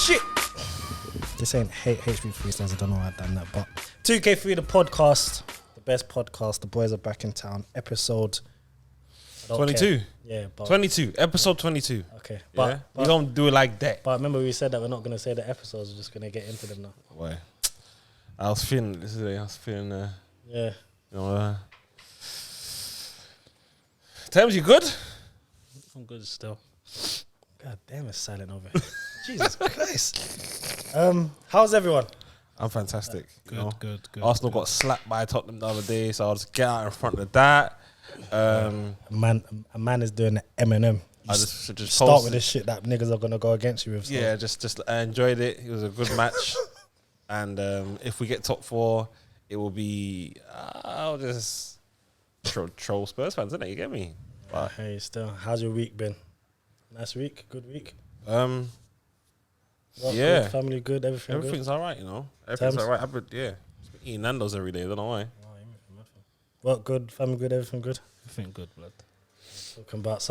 Shit. This ain't HB Freestyles. I don't know why I've done that, but 2K3 the podcast, the best podcast. The boys are back in town. Episode 22. Yeah, but 22. Episode 22. okay, But we don't do it like that. But remember, we said that we're not gonna say the episodes. We're just gonna get into them now. Why? I was feeling. Yeah. You know. Temz, you good? I'm good still. God damn, it's silent over here. Jesus Christ. How's everyone? I'm fantastic. Good. Arsenal got slapped by Tottenham the other day, so I'll just get out in front of that. A man is doing the Eminem. I just Start with this shit that niggas are gonna go against you with. So. Yeah, just I enjoyed it. It was a good match, and if we get top 4, it will be. I'll just troll Spurs fans, innit? You get me? But hey, still, how's your week been? Nice week, good week. Yeah, good, family good, everything's good. Everything's all right. I've been eating Nando's every day. I don't know why. What good, family good, everything good. Everything good, blood. Talking about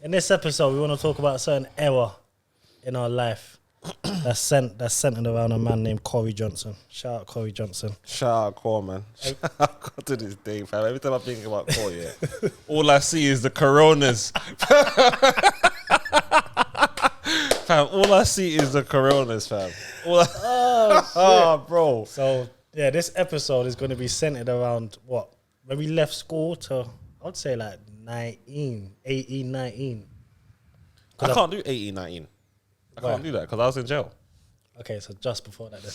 in this episode we want to talk about a certain era in our life that's centered around a man named Corey Johnson. Shout out Corey Johnson. Shout out Cor, man. Shout out to this day, fam. Every time I think about Cor, all I see is the Coronas. Fam, all I see is the Coronas, fam. Bro. So yeah, this episode is going to be centered around what? When we left school to, I'd say like 18, 19. I can't do 18, 19. I can't do that because I was in jail. Okay, so just before that then.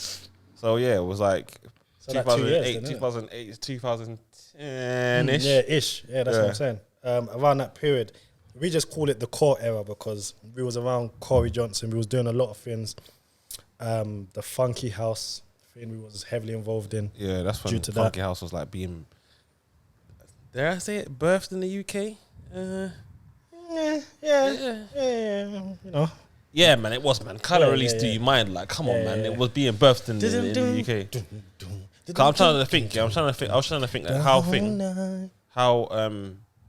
So yeah, it was like So like 2 years 2008, then, 2008, 2010-ish. Yeah, ish. Yeah, that's what I'm saying. Around that period, we just call it the core era because we was around Corey Johnson. We was doing a lot of things. The Funky House thing we was heavily involved in. Yeah, that's when Due to Funky that. House was like being, dare I say it, birthed in the UK? Yeah. You know. Yeah, man, it was, man. Colour release to yeah. your mind. Like, come on, Yeah, man. yeah. It was being birthed in the UK. 'Cause I'm trying to think. I was trying to think like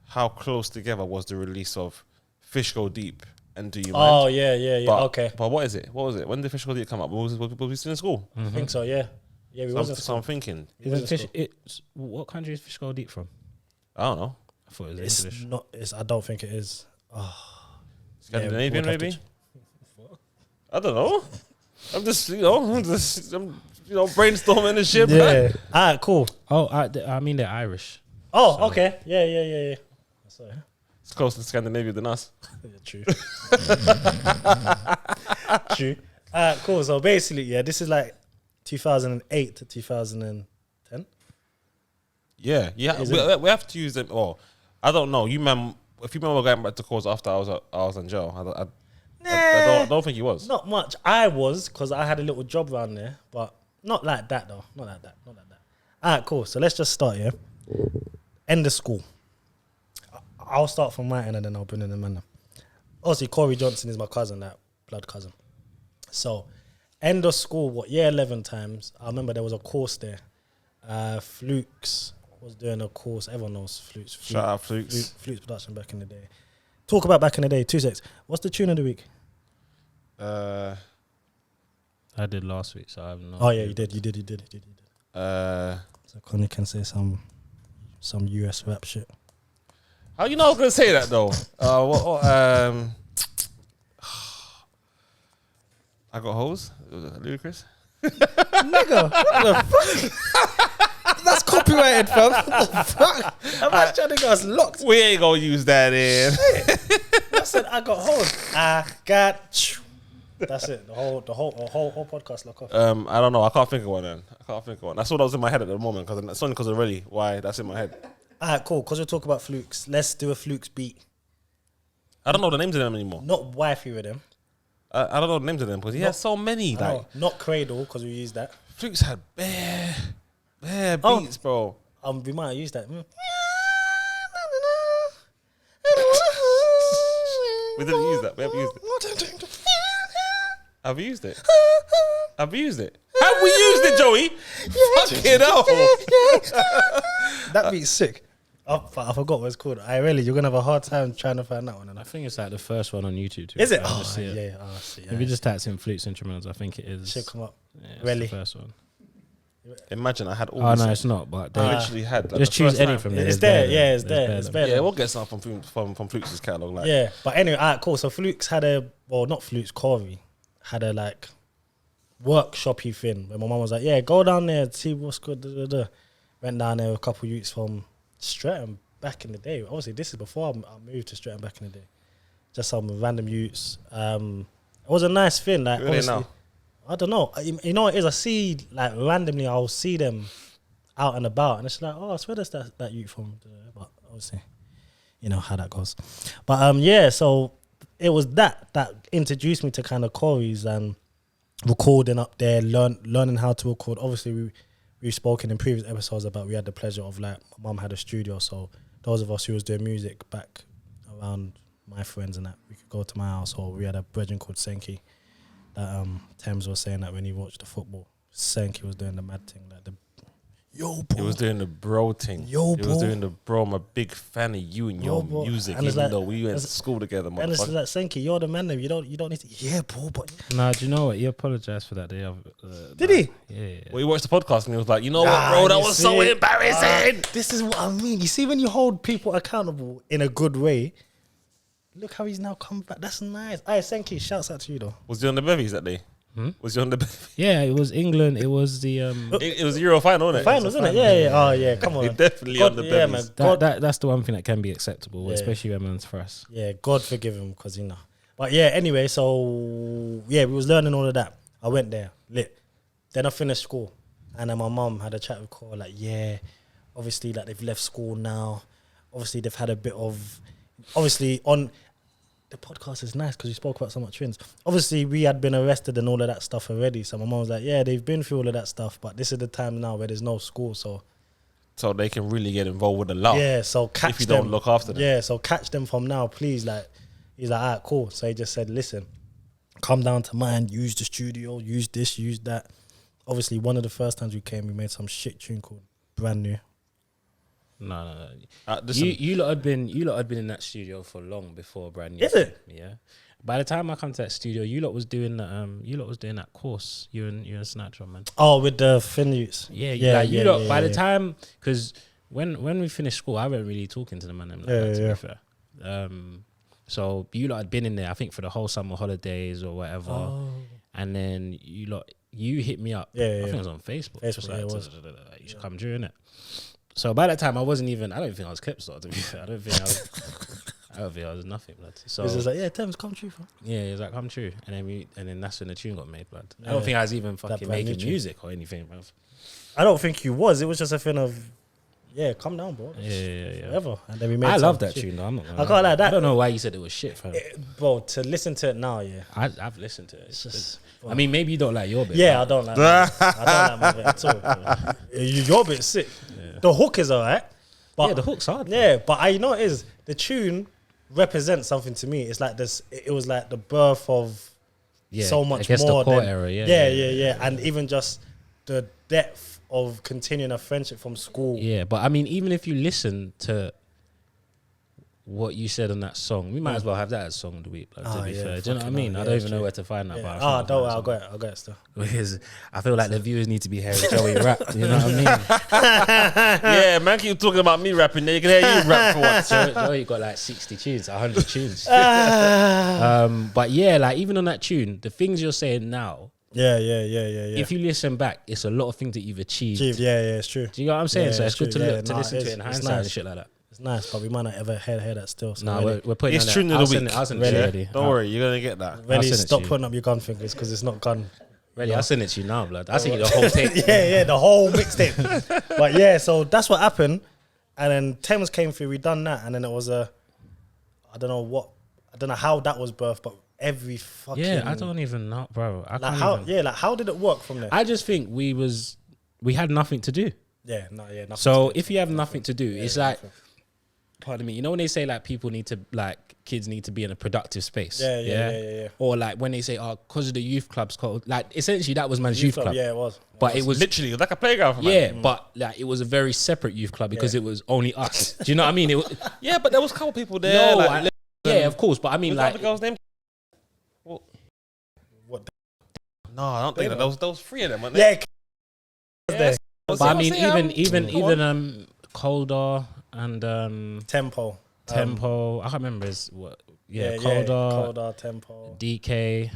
how close together was the release of Fish Go Deep and Do You Mind? Oh, yeah. But, Okay. But what is it? What was it? When did Fish Go Deep come up? Was we still in school? I think so, yeah. Yeah, we wasn't. So I'm thinking. What country is fish go deep from? I don't know. I thought it was It's English. not. I don't think it is. Scandinavian, we'll have to maybe? I don't know. I'm brainstorming and shit, Yeah. man. All right, cool. Oh, I mean they're Irish. Oh, okay. Yeah. Sorry. It's closer to Scandinavia than us. Yeah, true. True. Cool. So basically, yeah, this is like 2008 to 2010. Yeah. We have to use them. Oh, I don't know. If you remember going back to course after I was in jail, I don't think he was. Not much. I was because I had a little job around there, but not like that though. Not like that. All right, cool. So let's just start here. End of school. I'll start from my end and then I'll bring in the man. Obviously, Corey Johnson is my cousin, that blood cousin. So, end of school, year 11 times. I remember there was a course there. Flukes was doing a course. Everyone knows Flukes. Shout out Flukes. Flukes production back in the day. Talk about back in the day. 2 secs. What's the tune of the week? I did last week, so I have no. Oh yeah, you did. So Connie can say some US rap shit. How you know I was gonna say that though? I got hoes. Ludicrous. Nigga, what the fuck? That's copyrighted, fam. What the fuck? I'm not trying to get us locked. We ain't gonna use that in. I said I got hoes. I got. That's it. The whole podcast lock off. I don't know. I can't think of one. Then That's what was in my head at the moment. Because it's only because of really why that's in my head. Alright, cool. Because we're talking about Flukes. Let's do a Flukes beat. I don't know the names of them anymore. Not wifey with them. I don't know the names of them because he has so many. Like Not Cradle because we used that. Flukes had bare beats, bro. We might have used that. We didn't use that. We haven't used it. Have we used it? Have we used it? Have we used it, Joey? Fucking hell. That beat's sick. I forgot what it's called. You're gonna have a hard time trying to find that one. I think it's like the first one on YouTube. Is it? I Oh, just see it. yeah. Oh, shit, If yeah. you just type in flutes instrumentals, I think it is. Should come up. Yeah, it's Really? the first one. Imagine I had all. Oh this. no, it's not. But I they literally had. Like, just the choose first any time. from there. It's there. better Yeah, than- it's there. better It's than- better. Yeah, we'll get something from Fluke's catalog. Like, Yeah, but anyway, alright, cool. So Fluke's had not Fluke's, Corey had a like workshopy thing where my mum was like, yeah, go down there and see what's good. Da, da, da. Went down there with a couple of youths from Streatham back in the day. Obviously, this is before I moved to Streatham back in the day. Just some random youths. It was a nice thing. Like, Who are they obviously, now? I don't know. You know what it is? I see, like, randomly, I'll see them out and about, and it's like, oh, I swear that's that youth from, but obviously, you know how that goes. But yeah, so it was that introduced me to kind of Corey's and recording up there, learning how to record. Obviously, we've spoken in previous episodes about we had the pleasure of, like, my mum had a studio, so those of us who was doing music back around my friends and that, we could go to my house, or we had a brethren called Senki that Temz was saying that when he watched the football, Senki was doing the mad thing, like the yo bro. He was doing the bro thing. Yo, He was bro. doing the bro. I'm a big fan of you and Yo, your bro. music, And it's even like- though we went to it's- school together. And it's Motherfucker. like, Senki, you're the man. You don't need to. Yeah, bro. But Nah, do you know what? He apologized for that day. Did he? Yeah. Well, he watched the podcast and he was like, you know what, Nah, bro, that you was so see? embarrassing. This is what I mean. You see, when you hold people accountable in a good way, look how he's now come back. That's nice. Hey, Senki, shouts out to you though. Was he on the bevies that day? Was he on the bevies? Yeah, it was England. It was the It was the Euro final, wasn't it? Finals, isn't it? Yeah. Oh, yeah. Come He on. definitely God, on the yeah, bevies. man. God, that's the one thing that can be acceptable, Yeah. especially when man's for us. yeah, God forgive him, because you know. But yeah, anyway, so yeah, we was learning all of that. I went there, lit. Then I finished school, and then my mum had a chat with Cole, like, yeah, obviously, like, they've left school now. Obviously, they've had a bit of, obviously, on the podcast is nice because we spoke about so much things. Obviously, we had been arrested and all of that stuff already. So my mum was like, yeah, they've been through all of that stuff, but this is the time now where there's no school. So So they can really get involved with the law. yeah, so catch if you them. don't look after them. Yeah, so catch them from now, please. Like, he's like, all right, cool. So he just said, listen, come down to mine, use the studio, use this, use that. Obviously, one of the first times we came, we made some shit tune called Brand New. No. Listen, You lot had been in that studio for long before brand new. Is it? Yeah. By the time I come to that studio, you lot was doing that course. You and Snatcher, man. Oh, with the Finutes. Yeah. You lot. By the time, because when we finished school, I wasn't really talking to the man. Like that, to be fair. So you lot had been in there, I think, for the whole summer holidays or whatever. Oh. And then you hit me up. Yeah, I yeah, think yeah. it was on Facebook. Facebook, Just yeah, it was. you should come during it. So by that time, I don't think I was clips though, to be fair. I don't think I was nothing, blood. So It's just like, yeah, Temz, come true, fam. yeah, it was like, come true. And then that's when the tune got made, blood. I Yeah. don't think I was even fucking brand new making tune. music or anything, bruv. I don't think you was. It was just a thing of, yeah, come down, bro. Yeah. Whatever. And then we made I some love that shit. tune though. I'm not gonna I can't lie. like that. I don't know why you said it was shit, fam. Bro, to listen to it now, yeah. I've listened to it. It's just, I mean, maybe you don't like your bit. yeah, I but don't like that. I don't like my bit at all. Bro. You're a bit sick. The hook is alright. But yeah, the hook's hard. yeah, but you know what it is? The tune represents something to me. It's like this, it was like the birth of Yeah, so I much guess the more core than, era, yeah. And even just the depth of continuing a friendship from school. Yeah, but I mean, even if you listen to what you said on that song, we might as well have that as song of the week. Like, to Oh, be yeah, fair, do you know what I fucking mean? hell, I yeah, don't even true. know where to find that. Yeah. But I Ah, think I'll don't worry, find I'll something. get it still. Because I feel like the viewers need to be hearing Joey rap. You know what I mean? yeah, man, keep talking about me rapping. They can hear you rap for once. Joey got like 60 tunes, 100 tunes. But yeah, like even on that tune, the things you're saying now, Yeah. if you listen back, it's a lot of things that you've achieved. Yeah, it's true. Do you know what I'm saying? Yeah, So it's it's good to true. look, Yeah, to nah, listen to it's- it in it's hindsight nice. and shit like that. It's nice, but we might not ever hear that still. So No, really, we're putting It's on tune that. of I'll the send week. it- I'll send it Really? to you already. Don't worry, you're gonna get that. really send it to stop you. putting up your gun fingers because it's not gun. Really, I'll send it to you now, blood. I'll send you the whole tape. yeah, the whole mixtape. But yeah, so that's what happened. And then Temz came through, we done that, and then it was I don't know how that was birthed, but every fucking Yeah, I don't even know, bro. I like can't how even. how did it work from there? I just think we had nothing to do. Nothing So to do. if you have nothing to do, it's like pardon me, you know when they say like people need to like kids need to be in a productive space, Yeah. or like when they say because of the youth clubs called, like essentially that was man's youth club. Yeah, it was. But it was literally like a playground for man. yeah, but like it was a very separate youth club because it was only us. Do you know what I mean? It was, Yeah, but there was a couple people there. no, like, yeah, of course, but I mean what's like the girl's name? What? No, I don't think that. There was three of them, weren't Yeah. there? but I mean even Coldar and Tempo. Tempo. I can't remember his what. Yeah, Coldar, Tempo, DK.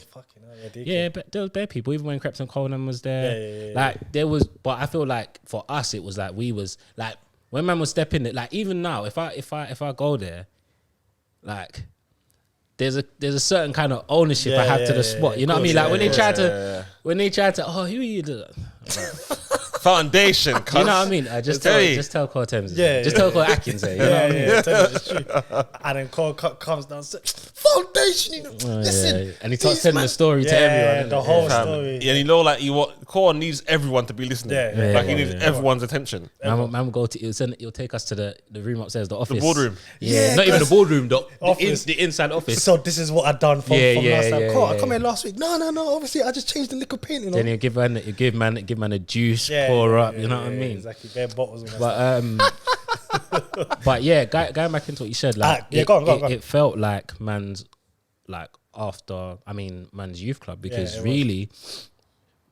fucking hell, yeah, DK. Yeah, but there was bare people. Even when Creps and Conan was there, Yeah. like there was. But I feel like for us, it was like we was like when man was stepping it. Like even now, if I go there, like there's a certain kind of ownership I have to the spot. You know what I mean? Like when they try to who are you? Foundation, You know what I mean? Just tell Cole Temz. Yeah, just tell Cole Atkins. You know what I mean? It's true. And then Cole comes down, foundation. You know, listen, And he starts telling the story to everyone. the whole story. Yeah, and you know, like Core needs everyone to be listening. Yeah. He needs everyone's attention. Man will go to. It'll take us to the room upstairs, the office, The boardroom. Yeah, not even the boardroom, Office. the inside office. So this is what I done from last time. Cole, I come yeah. here last week. No. Obviously, I just changed the liquor paint. You know? Then he'll give man a juice, pour up. You know what I mean? Exactly. Bare bottles. And But yeah, going back into what you said, like go on. it felt like man's youth club because really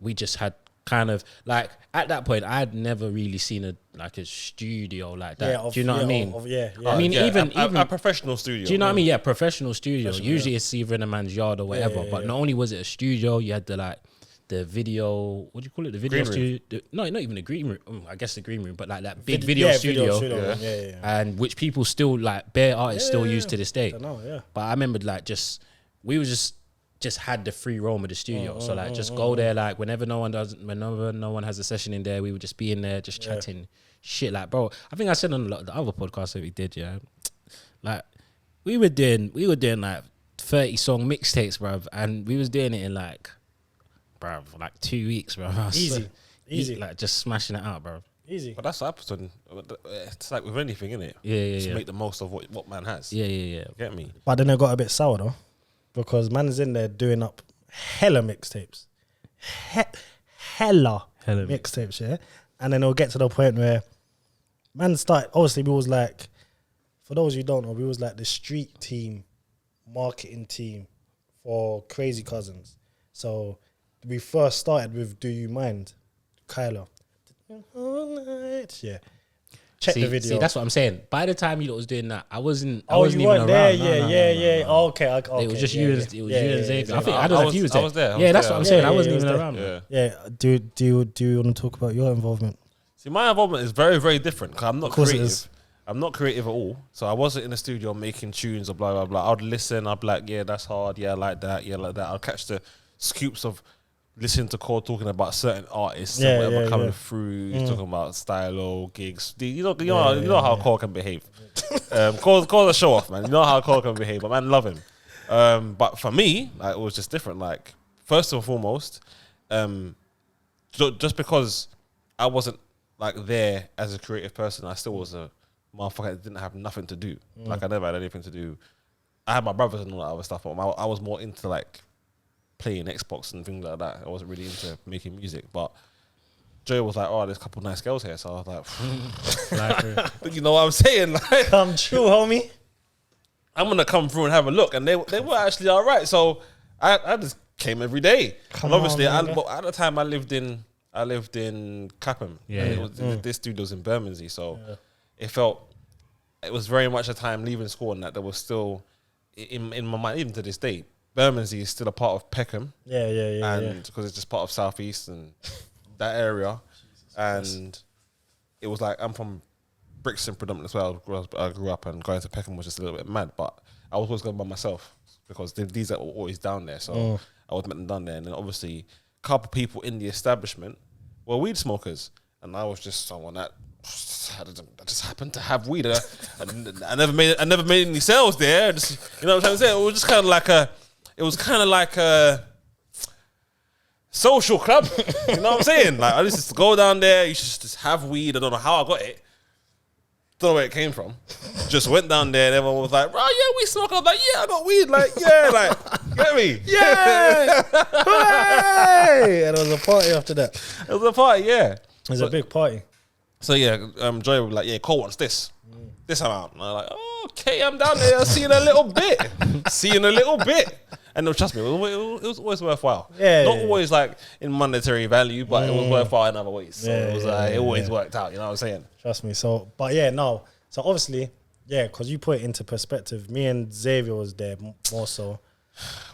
we just had kind of like at that point I had never really seen a studio like that. Do you know what I mean? Yeah. I mean, even a professional studio. Do you know what I mean? Yeah, professional studio. Usually it's either in a man's yard or whatever. But not only was it a studio, you had the video. What do you call it? The video studio. No, not even the green room. I guess the green room, but like that big video studio. And which people still like bare artists still use to this day. I know, yeah. But I remember like we was just had the free roam of the studio. So like just go there like whenever no one has a session in there, we would just be in there just chatting shit. Like bro, I think I said on a lot of the other podcasts that we did, like we were doing like 30 song mixtapes, bruv, and we was doing it in like 2 weeks, bro. Easy. Like just smashing it out, bro. Easy. But that's what happens. It's like with anything, innit? Yeah. Make the most of what man has. Yeah. Get me? But then it got a bit sour though, because man is in there doing up hella mixtapes, hella mixtapes, yeah. And then it'll get to the point where man started. Obviously, we was like, for those who don't know, we was like the street team, marketing team for Crazy Cousins. So we first started with "Do You Mind," Kyla. Yeah. Check the video. See, that's what I'm saying. By the time you lot was doing that, I wasn't you even weren't around. Yeah. No. Okay. It was just you and Xavier. I think I don't know if you was I there. was there. Yeah, that's what I'm saying. I wasn't even there. around. Yeah. Do you want to talk about your involvement? See, my involvement is very, very different because I'm not Of course it creative. is. I'm not creative at all. So I wasn't in the studio making tunes or blah, blah, blah. I'd listen. I'd be like, yeah, that's hard. Yeah, I like that. Yeah, like that. I'll catch the scoops of listening to Core talking about certain artists and whatever coming through. He's talking about stylo, gigs. You know how Core can behave. Core's a show off, man. You know how Core can behave. But man, love him. But for me, like, it was just different. Like, first and foremost, just because I wasn't like there as a creative person, I still was a motherfucker that didn't have nothing to do. Like, I never had anything to do. I had my brothers and all that other stuff, but I was more into like playing Xbox and things like that. I wasn't really into making music, but Joe was like, "Oh, there's a couple nice girls here," so I was like, "You know what I'm saying? Like, Come true, homie. I'm gonna come through and have a look." And they were actually all right. So I just came every day. And obviously, at the time I lived in Clapham. This studio's in Bermondsey, so it was very much a time leaving school and that there was still in my mind, even to this day, Bermondsey is still a part of Peckham. And because it's just part of South East and that area. And it was like, I'm from Brixton predominantly as well. I grew up, and going to Peckham was just a little bit mad, but I was always going by myself because these are always down there. So I was met them down there. And then obviously a couple people in the establishment were weed smokers. And I was just someone that I just happened to have weed. I never made any sales there. Just, you know what I'm saying? It was just kind of like a social club. You know what I'm saying? Like, I used to go down there. You should just have weed. I don't know how I got it. don't know where it came from. Just went down there and everyone was like, bro, yeah, we smoke. I was like, yeah, I got weed. Like, yeah, like, get me? Yeah. Hey! And it was a party after that. It was a party, yeah. It was a big party. So yeah, Joy was like, yeah, Cole wants this amount. And I'm like, oh, okay, I'm down there. See you in a little bit. See you in a little bit. And no, trust me, it was always worthwhile. Yeah, not always like in monetary value, but it was worthwhile in other ways. So Yeah, it was it always worked out. You know what I'm saying? Trust me. So, but yeah, no. So obviously, yeah, because you put it into perspective. Me and Xavier was there more so.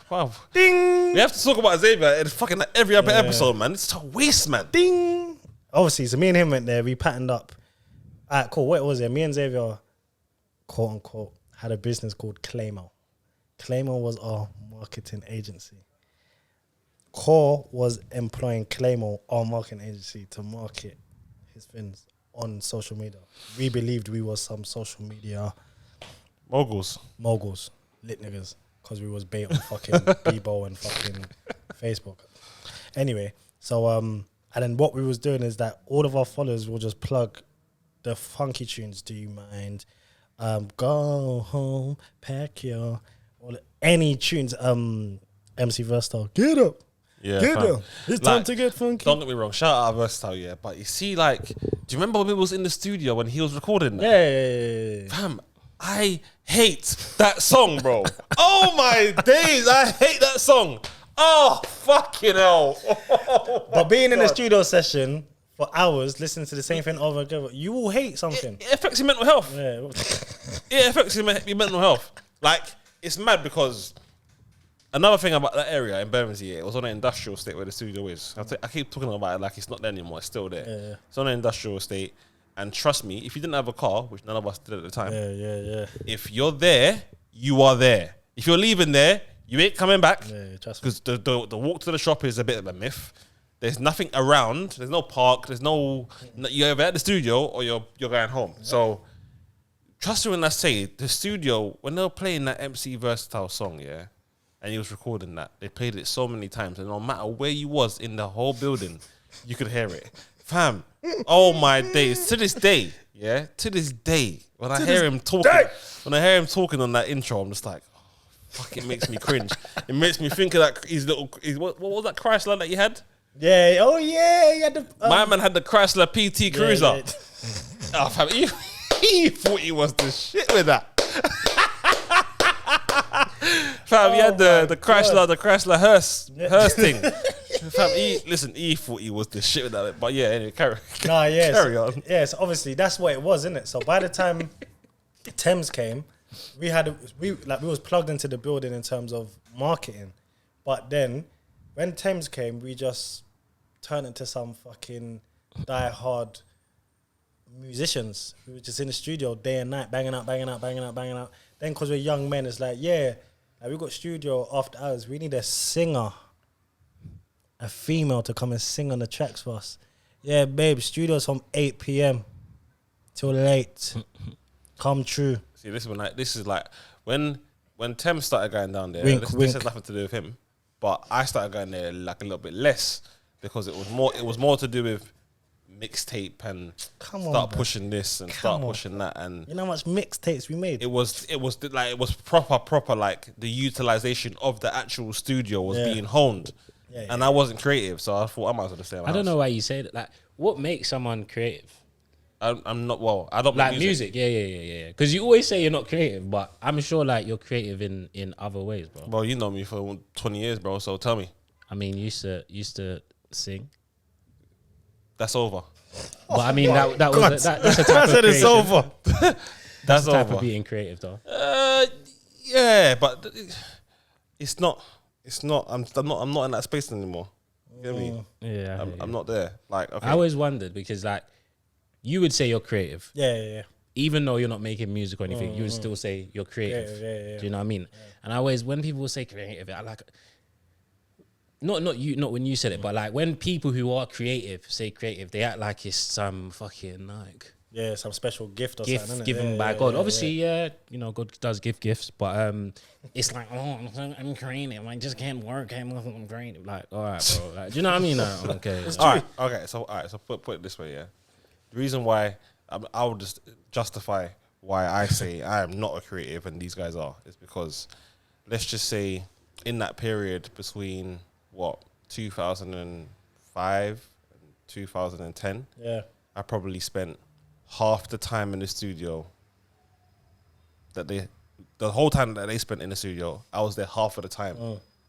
Wow. Ding. We have to talk about Xavier in fucking every other episode, man. It's a waste, man. Ding. Obviously, so me and him went there. We patterned up. Alright, cool. What was it? Me and Xavier, quote unquote, had a business called Claymore. Claymore was our marketing agency. Core was employing Claymore, our marketing agency, to market his things on social media. We believed we was some social media Moguls, lit niggas, because we was bait on fucking Bebo and fucking Facebook. Anyway, so and then what we was doing is that all of our followers will just plug the funky tunes. Do you mind? Go home, pack your, any tunes. MC Versatile, get up. Yeah, get up. It's time to get funky. Don't get me wrong, shout out Versatile, yeah. But you see, like, do you remember when we was in the studio when he was recording that? Yeah. Fam, I hate that song, bro. Oh my days, I hate that song. Oh, fucking hell. But being in a studio session for hours, listening to the same thing over and over, you will hate something. It affects your mental health. Yeah. It affects your mental health. Like, it's mad because another thing about that area in Bermondsey, it was on an industrial estate where the studio is. I keep talking about it like it's not there anymore. It's still there. Yeah. It's on an industrial estate. And trust me, if you didn't have a car, which none of us did at the time, Yeah. if you're there, you are there. If you're leaving there, you ain't coming back. Yeah, trust me. Because the walk to the shop is a bit of a myth. There's nothing around. There's no park. There's no. You're either at the studio or you're going home. So trust me when I say the studio, when they were playing that MC Versatile song, yeah, and he was recording that, they played it so many times, and no matter where you was in the whole building, you could hear it. Fam, oh my days. To this day, yeah, to this day, when I hear him talking on that intro, I'm just like, oh, fuck, it makes me cringe. It makes me think of that what was that Chrysler that you had? Yeah. Oh yeah. You had the, My man had the Chrysler PT Cruiser. Yeah. Oh, fam, he thought he was the shit with that. Fam, he had the Chrysler Hearse thing. Fam, he thought he was the shit with that. But yeah, anyway, carry on. Yeah, so obviously that's what it was, isn't it? So by the time Temz came, we was plugged into the building in terms of marketing. But then when Temz came, we just turned into some fucking die-hard musicians. We were just in the studio day and night, banging out. Then because we're young men, it's like, yeah, like we got studio after hours. We need a singer, a female to come and sing on the tracks for us. Yeah, babe, studio's from 8 p.m. till late. Come true. See, this is like when Temz started going down there. Wink, This wink. has nothing to do with him, but I started going there like a little bit less because it was more to do with mixtape and start pushing this and start pushing that. And you know how much mixtapes we made? it was proper like the utilization of the actual studio was being honed. And I wasn't creative, so I thought I might as well just stay at my I don't house. know why you say that. Like, what makes someone creative? I'm not. Well, I don't Like make music. Yeah. Because you always say you're not creative, but I'm sure like you're creative in other ways, bro. Well, you know me for 20 years, bro. So tell me, I mean, you used to sing, that's over. but I mean that's a type I of said it's creation. over. That's a type over. of being creative, though. Yeah, but it's not. I'm not in that space anymore. You get me? Yeah, I'm not there. Like, okay. I always wondered because like you would say you're creative, Yeah. even though you're not making music or anything. You would still say you're creative. Yeah. Do you know what I mean? And I always, when people say creative, I like. Not when you said it, but like when people who are creative say creative, they act like it's some fucking like Yeah, some special gift or gift something. given by God. Obviously, you know, God does give gifts, but it's like, oh, I'm creative. I just can't work. I'm creative. Like, all right, bro. Like, do you know what I mean? Like, okay. All right. So put it this way, yeah. The reason why I would just justify why I say I am not a creative and these guys are. Is because let's just say in that period between 2005 and 2010, I probably spent half the time in the studio the whole time that they spent in the studio, I was there half of the time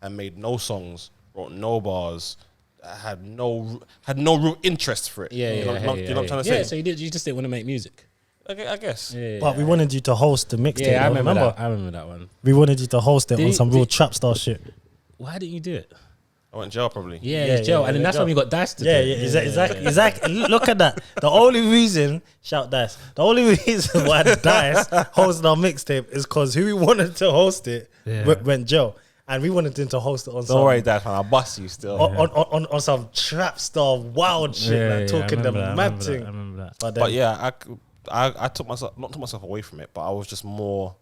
and made no songs, wrote no bars, had no real interest for it. You know what I'm trying to say? So you just didn't want to make music. Okay, I guess. But we wanted you to host the mixtape. Yeah, I remember that one. We wanted you to host it on some real trap star shit. Why didn't you do it? I went in jail probably. Yeah, jail. And then that's when we got Dice to do it. Exactly. Look at that. The only reason, shout Dice, the only reason why Dice hosted our mixtape is because who we wanted to host it went jail. And we wanted him to host it on some... Don't worry, Dad, man. I'll bust you still. On some trap star wild shit, talking the mad thing. I remember that. But yeah, I took myself away from it, but I was just more...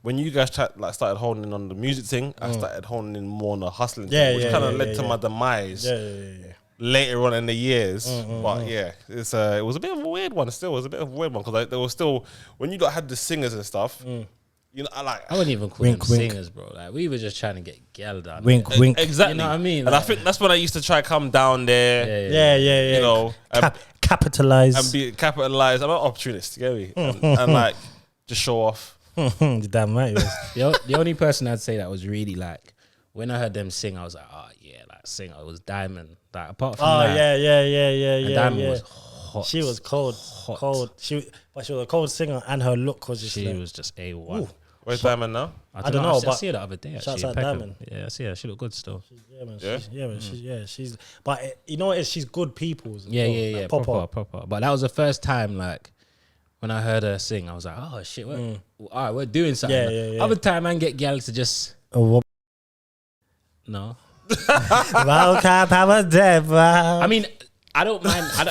When you guys started honing in on the music thing, I started honing in more on the hustling thing, which kind of led to my demise later on in the years. But yeah, it was a bit of a weird one still. It was a bit of a weird one because there was still, when you had the singers and stuff, you know, I wouldn't even call them singers, bro. Like, we were just trying to get gal down. Wink. Exactly. You know what I mean? And I think that's when I used to try to come down there. Yeah. You know, capitalize. And be capitalized. I'm an opportunist, you get me? And like, just show off. Damn right. The only person I'd say that was really like, when I heard them sing, I was like, oh yeah, like singer. It was Diamond. Like apart from that, yeah. Diamond was hot. She was cold. She was a cold singer, and her look was just. She was just A1. Ooh. Where's Diamond now? I don't know. I see her the other day. Shouts out Diamond. Yeah, I see her. She look good still. She's. But you know what? She's good people. Yeah. Proper. But that was the first time like. When I heard her sing, I was like, "Oh shit! All right, we're doing something." Yeah. Other time, man, get gal to just no. I mean, I don't mind. I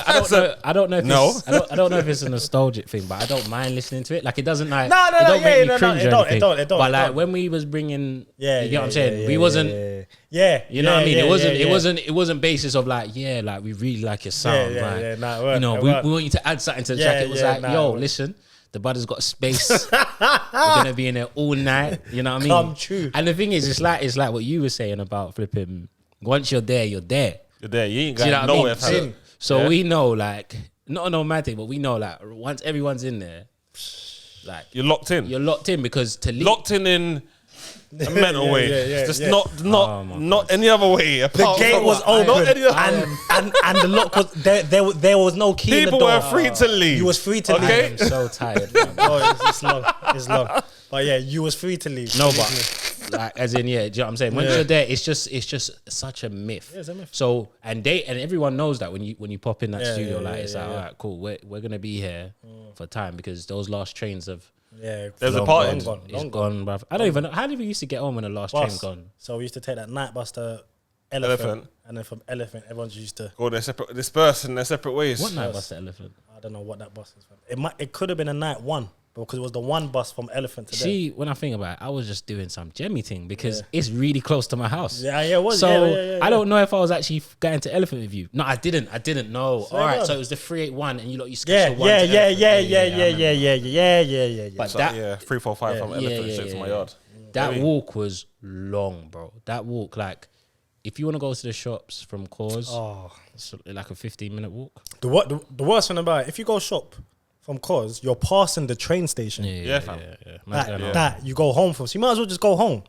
don't know. I don't know if it's a nostalgic thing, but I don't mind listening to it. Like it doesn't like. No. It don't make me cringe or anything. It don't. But like when we was bringing, you know what I'm saying? We wasn't. Yeah, you know what I mean. It wasn't basis of like, like we really like your sound. You know, we want you to add something to the track. It was like, listen, the brother's got space. We're gonna be in there all night. You know what I mean? Come true. And the thing is, it's like what you were saying about flipping. Once you're there, you're there. You're there. You ain't got nowhere. So we know, like, not a nomadic, but we know, like, once everyone's in there, like you're locked in. You're locked in because to leave, locked in a mental way. Just not any other way. The gate was open, and the lock was there was no key. People in the door. were free to leave. You was free to leave. I am so tired. Man. It's long. But yeah, you was free to leave. No, but like as in, do you know what I'm saying? Once you're there, it's just such a myth. Yeah, it's a myth. So and everyone knows that when you pop in that studio, it's like, all right, cool, we're gonna be here for time because those last trains have. Yeah, there's a part it's gone, bruv. I don't even know. How did we used to get home when the last train's gone? So we used to take that night bus to Elephant. And then from Elephant, everyone used to go disperse in their separate ways. What night bus to Elephant? I don't know what that bus is from. It could have been a night one. Because it was the one bus from Elephant to See, when I think about it, I was just doing some Jemmy thing because it's really close to my house. Yeah, it was. So I don't know if I was actually going to Elephant with you. No, I didn't know. All right, so it was the 381 and you sketched the one. Yeah. But so, 345 from Elephant straight to my yard. That walk was long, bro. That walk, like, if you want to go to the shops from Cause, it's like a 15-minute walk. The worst thing about it, if you go shop from Cause, you're passing the train station. Yeah. That you go home from. So you might as well just go home.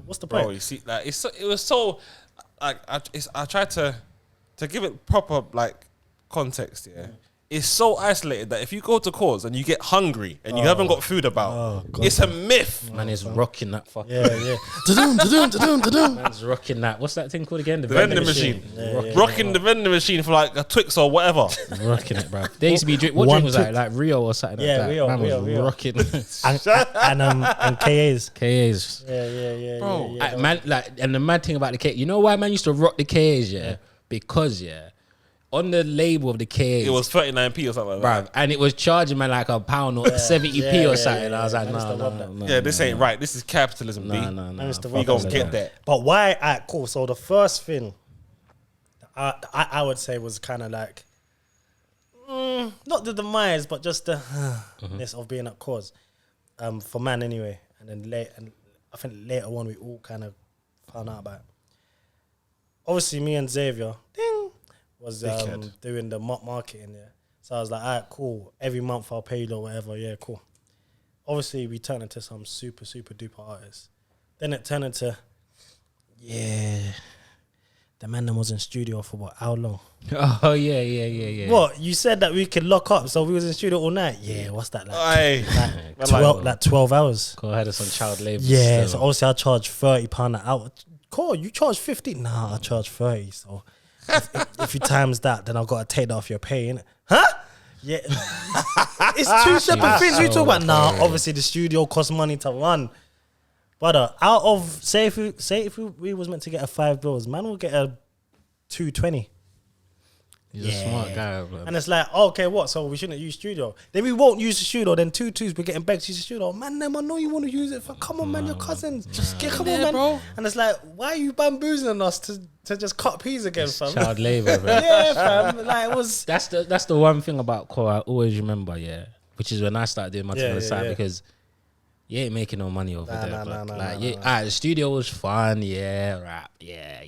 What's the point? Bro, you see, like it was so. Like I tried to give it proper like context. Yeah, it's so isolated that if you go to Cause and you get hungry and you haven't got food about, it's a myth. Man is rocking that fucking. Yeah. Man's rocking that. What's that thing called again? The vending machine. Rocking the vending machine for like a Twix or whatever. Rocking it, bro. There used to be what drink was that? Like Rio or something like that. Rio. Man was rocking. and KAs. KAs. Bro. Man, like, and the mad thing about the K, you know why man used to rock the KAs? Because on the label of the KAs, it was 39p or something like that. And it was charging man like a pound or 70p or something. I was like, no. Yeah, this ain't right. This is capitalism, B. No. We gonna get that. But why? Alright, cool. So the first thing I would say was kind of like, Not the demise, but just the ness of being at cause. For man anyway. And then I think later on we all kind of found out about it. Obviously me and Xavier was doing the marketing, yeah. So I was like, all right, cool. Every month I'll pay you or whatever, yeah, cool. Obviously we turned into some super, super duper artists. Then it turned into, the man that was in studio for what, how long? Oh, yeah. What, you said that we could lock up, so we was in studio all night? Yeah, what's that like? Like 12 hours. Cole had us on child labour. Yeah, so obviously I charge £30 an hour. Cole, you charge 50? Nah, I charge 30. So if you times that, then I've got to take that off your pay, innit? Huh? Yeah. It's two separate things we talk about. Nah, obviously the studio costs money to run. But out of, say if we was meant to get a 5 bills, man will get a 220. He's a smart guy, bro. And it's like, okay, what? So we shouldn't use studio. Then we won't use the studio. Then 2-2s, we're getting begged to use the studio. Man, them, I know you want to use it. Come on, man, your cousins. Just get, come on, man. Bro. And it's like, why are you bamboozling us to just cut peas again, fam? Child labour, bro. Yeah, fam. Like, it was. That's the one thing about Cole I always remember, which is when I started doing my thing on the side because you ain't making no money over there. The studio was fun, rap, yeah.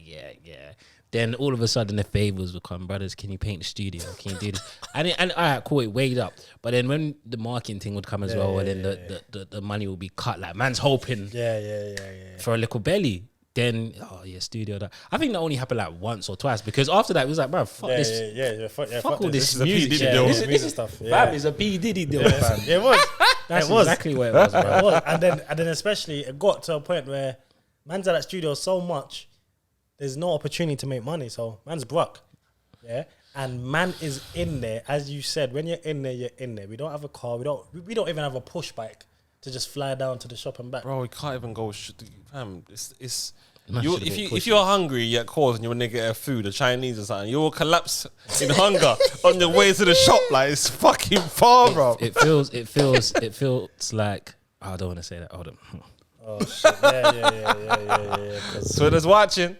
Then all of a sudden the favors would come, brothers, can you paint the studio? Can you do this? And all right, cool, it weighed up. But then when the marketing thing would come as well, and then the money would be cut, like man's hoping for a little belly. Then studio that. I think that only happened like once or twice because after that it was like, bro, fuck this. Fuck all this music. This is stuff. Fam, it's a B Diddy deal, fam. Yeah, it was. That's exactly what it was, bro. It was. And then especially it got to a point where man's at that studio so much, there's no opportunity to make money. So man's broke. Yeah. And man is in there, as you said, when you're in there, you're in there. We don't have a car, we don't even have a push bike to just fly down to the shop and back. Bro, we can't even go fam, it's if you're hungry, you're at Cause and you want to get a food, a Chinese or something, you will collapse in hunger on your way to the shop. Like it's fucking far, bro. It feels like I don't want to say that. Hold on. Oh shit! Yeah. Twitter's watching.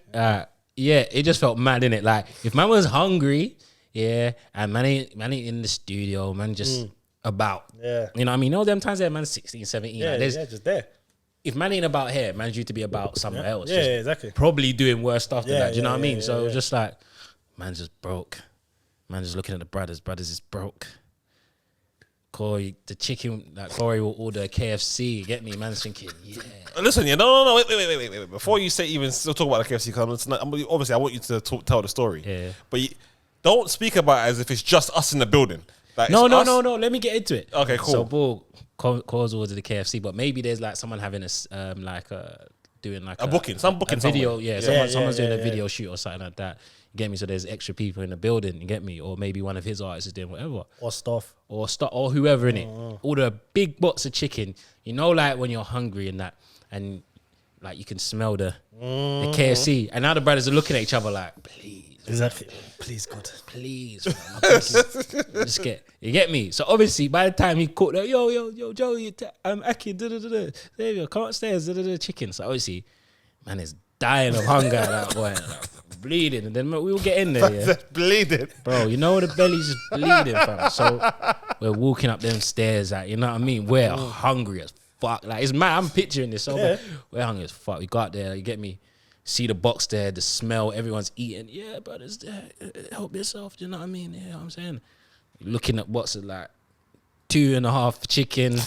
It just felt mad, innit? Like if man was hungry, and man ain't in the studio, man just about. Yeah. You know what I mean? All them times there, man 16, 17. Yeah, just there. If man ain't about here, man's due to be about somewhere else. Yeah, exactly. Probably doing worse stuff than that. Do you know what I mean? So it was just like, man's just broke. Man just looking at the brothers. Brothers is broke. Corey, the chicken, like Corey will order KFC. You get me? Man's thinking, Listen, no. Wait. Before you say even still talk about the KFC, obviously I want you to tell the story. Yeah. But don't speak about it as if it's just us in the building. Like, no. Let me get into it. Okay, cool. So, bull, Corey's ordered the KFC, but maybe there's like someone having doing like a booking, a video. Someone's doing a video shoot or something like that. You get me? So there's extra people in the building. You get me? Or maybe one of his artists is doing whatever. Or whoever in it. Order big box of chicken. You know, like when you're hungry and that, and like you can smell the KFC. And now the brothers are looking at each other like, please. Exactly. Please, God. Please. Just you get me? So obviously by the time he caught that, yo, Joe, Aki, Xavier, come upstairs, chicken. So obviously, man is dying of hunger at that point. Bleeding, and then we will get in there. Yeah? Bleeding, bro. You know the belly's just bleeding, fam. So we're walking up them stairs, you know what I mean? We're hungry as fuck. Like it's mad. I'm picturing this. So we're hungry as fuck. We got there. You get me? See the box there, the smell. Everyone's eating. Yeah, brothers, help yourself. Do you know what I mean? Yeah, you know what I'm saying. Looking at boxes like 2.5 chicken.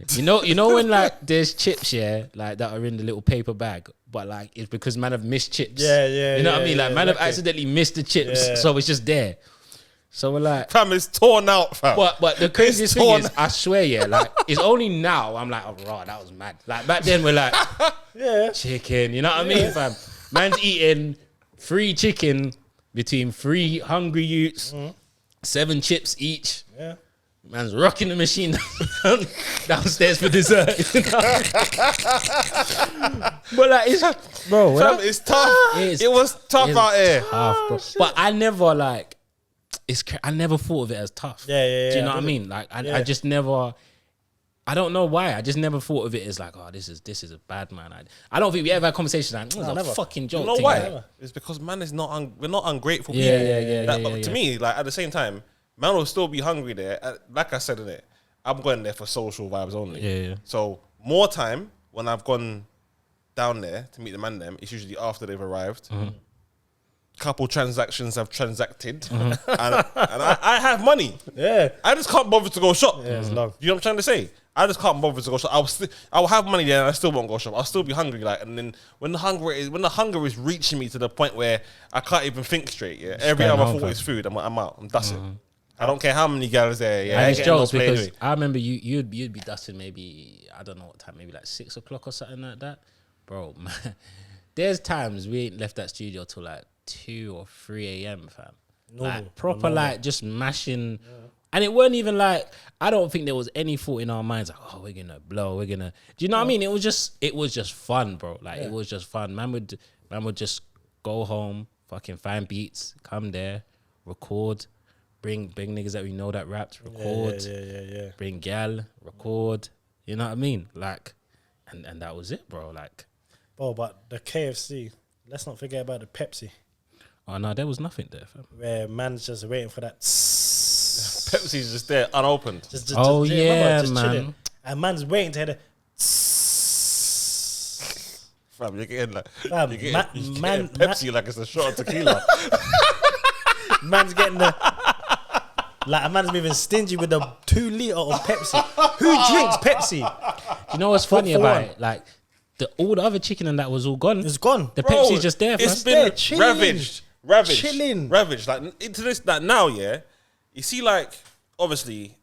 You know when like there's chips, like that are in the little paper bag. But like it's because man have missed chips. Yeah. You know what I mean? Like man have accidentally missed the chips, so it's just there. So we're like, fam, it's torn out, fam. But the craziest thing is, I swear, like it's only now I'm like, oh, raw, that was mad. Like back then we're like, chicken. You know what I mean, fam? Man's eating 3 chicken between 3 hungry youths, 7 chips each. Yeah. Man's rocking the machine downstairs for dessert. But like, it's tough. It was tough out here. Tough, bro. But I never like. I never thought of it as tough. Yeah. Do you know what I mean? Like, I just never. I don't know why. I just never thought of it as like, oh, this is a bad man. I don't think we ever had conversations like, it's a fucking joke. You know why? It's because man is not. We're not ungrateful people. Yeah. To me, like at the same time. man will still be hungry there. Like I said in it, I'm going there for social vibes only. Yeah. So more time when I've gone down there to meet the man them, it's usually after they've arrived. Couple transactions have transacted, and I have money. Yeah, I just can't bother to go shop. yeah, it's long. You know what I'm trying to say? I just can't bother to go shop. I'll have money there, and I still won't go shop. I'll still be hungry, like, and then when the hunger is reaching me to the point where I can't even think straight. Yeah, every other thought is food. I'm out. I'm dusting. I don't care how many girls there. Yeah, And I it's ain't getting no jokes play because anyway. I remember you'd be dusting maybe, I don't know what time, maybe like 6 o'clock or something like that. Bro, man, there's times we ain't left that studio till like 2 or 3 a.m. fam. Like proper like just mashing. And it weren't even like, I don't think there was any thought in our minds like, oh, we're gonna blow, do you know what I mean? It was just fun, bro. Like it was just fun. Man would just go home, fucking find beats, come there, record, bring niggas that we know that rapped, record, bring gal, record. You know what I mean? Like, and that was it, bro. Like, Bro, but the KFC, let's not forget about the Pepsi, oh no, there was nothing there, fam. where man's just waiting for that. Pepsi's just there, unopened. Just Oh, remember, yeah, just man. chilling. And man's waiting to hear the. Fam, you're getting like Fam, you're getting, man- you're getting man- Pepsi like it's a shot of tequila. Man's getting the. Like a man's moving stingy with the 2 liter of Pepsi. Who drinks Pepsi? You know what's funny for about one. it? Like, all the other chicken and that was all gone. It's gone. The Bro, Pepsi's just there, fam. It's been there, chilling. ravaged, Chilling. ravaged. Like into this, like now, yeah. You see, like obviously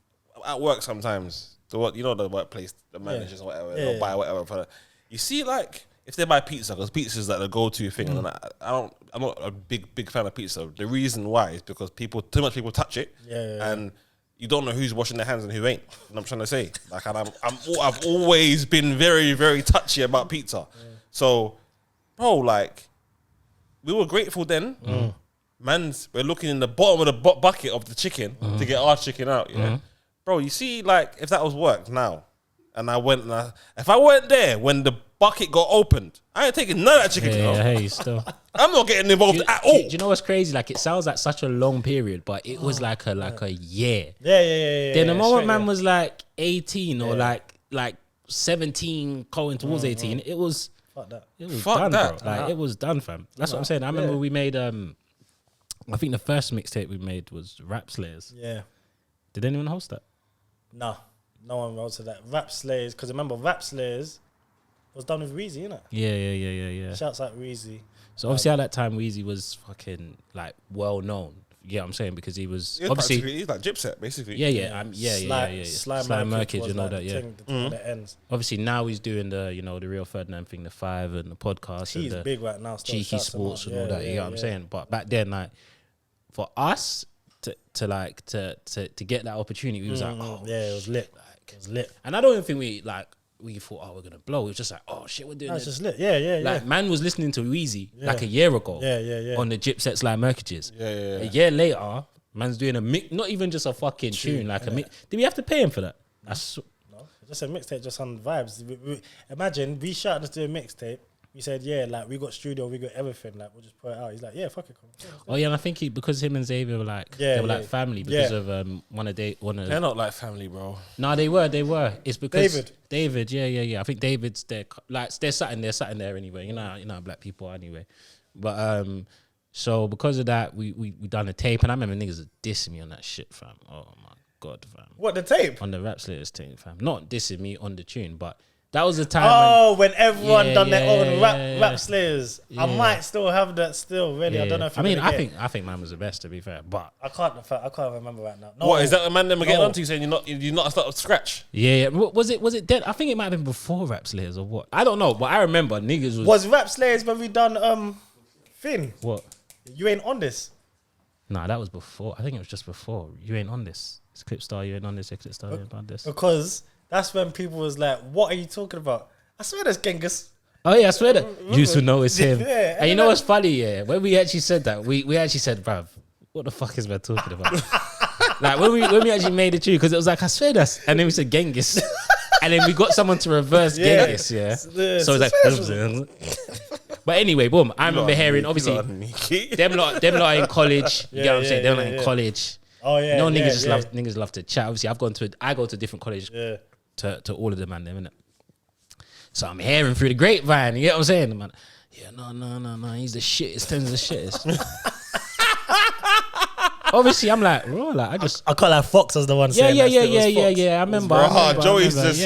at work sometimes, the workplace, the managers or whatever, they'll buy whatever. You see, like if they buy pizza, because pizza's like the go-to thing, and I'm not a big fan of pizza. The reason why is because too much people touch it, and you don't know who's washing their hands and who ain't. You know what I'm trying to say? Like, and I've always been very, very touchy about pizza. So, bro, like, we were grateful then. We're looking in the bottom of the bucket of the chicken to get our chicken out. Yeah, bro. You see, like, if that was worked now, and I went, if I weren't there when the bucket got opened, I ain't taking none of that chicken. Yeah, hey, still. I'm not getting involved at all. Do you know what's crazy? Like, it sounds like such a long period, but it was like a year. Yeah. Then the moment man was like 18 or like 17 going towards 18, it was Fuck that. It was Fuck done, that. bro. Like, it was done, fam. That's what I'm saying. I remember we made I think the first mixtape we made was Rap Slayers. Yeah. Did anyone host that? No one wrote to that. Rap Slayers, because remember, Rap Slayers was done with Weezy, innit? Yeah. Shouts out Weezy. So obviously at that time, Weezy was fucking like well known. Yeah, I'm saying because he was obviously he's like Gypset, basically. yeah. Sly Slam Merkage was and all like that. the Yeah. thing, the thing that ends. Obviously now he's doing the the Real Ferdinand thing, the 5 and the podcast He's and the big right now. Still. cheeky Shouts to him sports out. and all that. You know what I'm saying? But back then, like for us to get that opportunity, we was like, oh yeah, it was lit. It was lit. And I don't even think we thought, oh, we're gonna blow. It was just like, oh shit, we're doing That's this. just lit. Yeah. Like man was listening to Weezy like a year ago. Yeah. On the Gypsets like Merkages. Yeah. A year later, man's doing a mix, not even just a fucking tune, like a mix. Did we have to pay him for that? No, just a mixtape, just on vibes. Imagine we shot us to a mixtape. We said, yeah, like we got studio, we got everything. Like we'll just put it out. He's like, yeah, fuck it. Cool. Oh yeah, and I think because him and Xavier were like family because of one of They're not like family, bro. No, they were. It's because David, yeah. I think David's there. Like they're sat there anyway. You know, black people anyway. But so because of that, we done a tape, and I remember niggas dissing me on that shit, fam. Oh my god, fam. What, the tape? On the Rap Slayers tape, fam. Not dissing me on the tune, but that was the time. When everyone Yeah, done their own yeah. rap slayers. I might still have that still ready. I don't know if I think mine was the best, to be fair, but I can't remember right now. No, What is that the man them are getting No. onto you saying you're not start from scratch? yeah. Was it dead? I think it might have been before Rap Slayers or what? I don't know, but I remember niggas Was rap slayers when we done Finn? what? You ain't on this. Nah, that was before. I think it was just before. You ain't on this. It's Clipstar. You ain't on this. Clipstar. You ain't on this. Because that's when people was like, what are you talking about? I swear that's Genghis. Oh yeah, I swear that you used to know it's him. Yeah, and you know what's funny? Yeah, when we actually said that, we actually said, bruv, what the fuck is man talking about? Like when we actually made it true, because it was like I swear that's, and then we said Genghis, and then we got someone to reverse Genghis. Yeah, so it's like. But anyway, boom. I remember hearing obviously them lot in college. You get what I'm saying? Them lot in college. Oh yeah. No, yeah, niggas love to chat. Obviously, I go to different colleges to all of them, man, innit? So I'm hearing through the grapevine, you get what I'm saying? Man, yeah, no, he's the shittest, Temz the shittest. Obviously, I'm like, bro, like I call like Fox as the one saying that. Yeah. I remember. Joey's just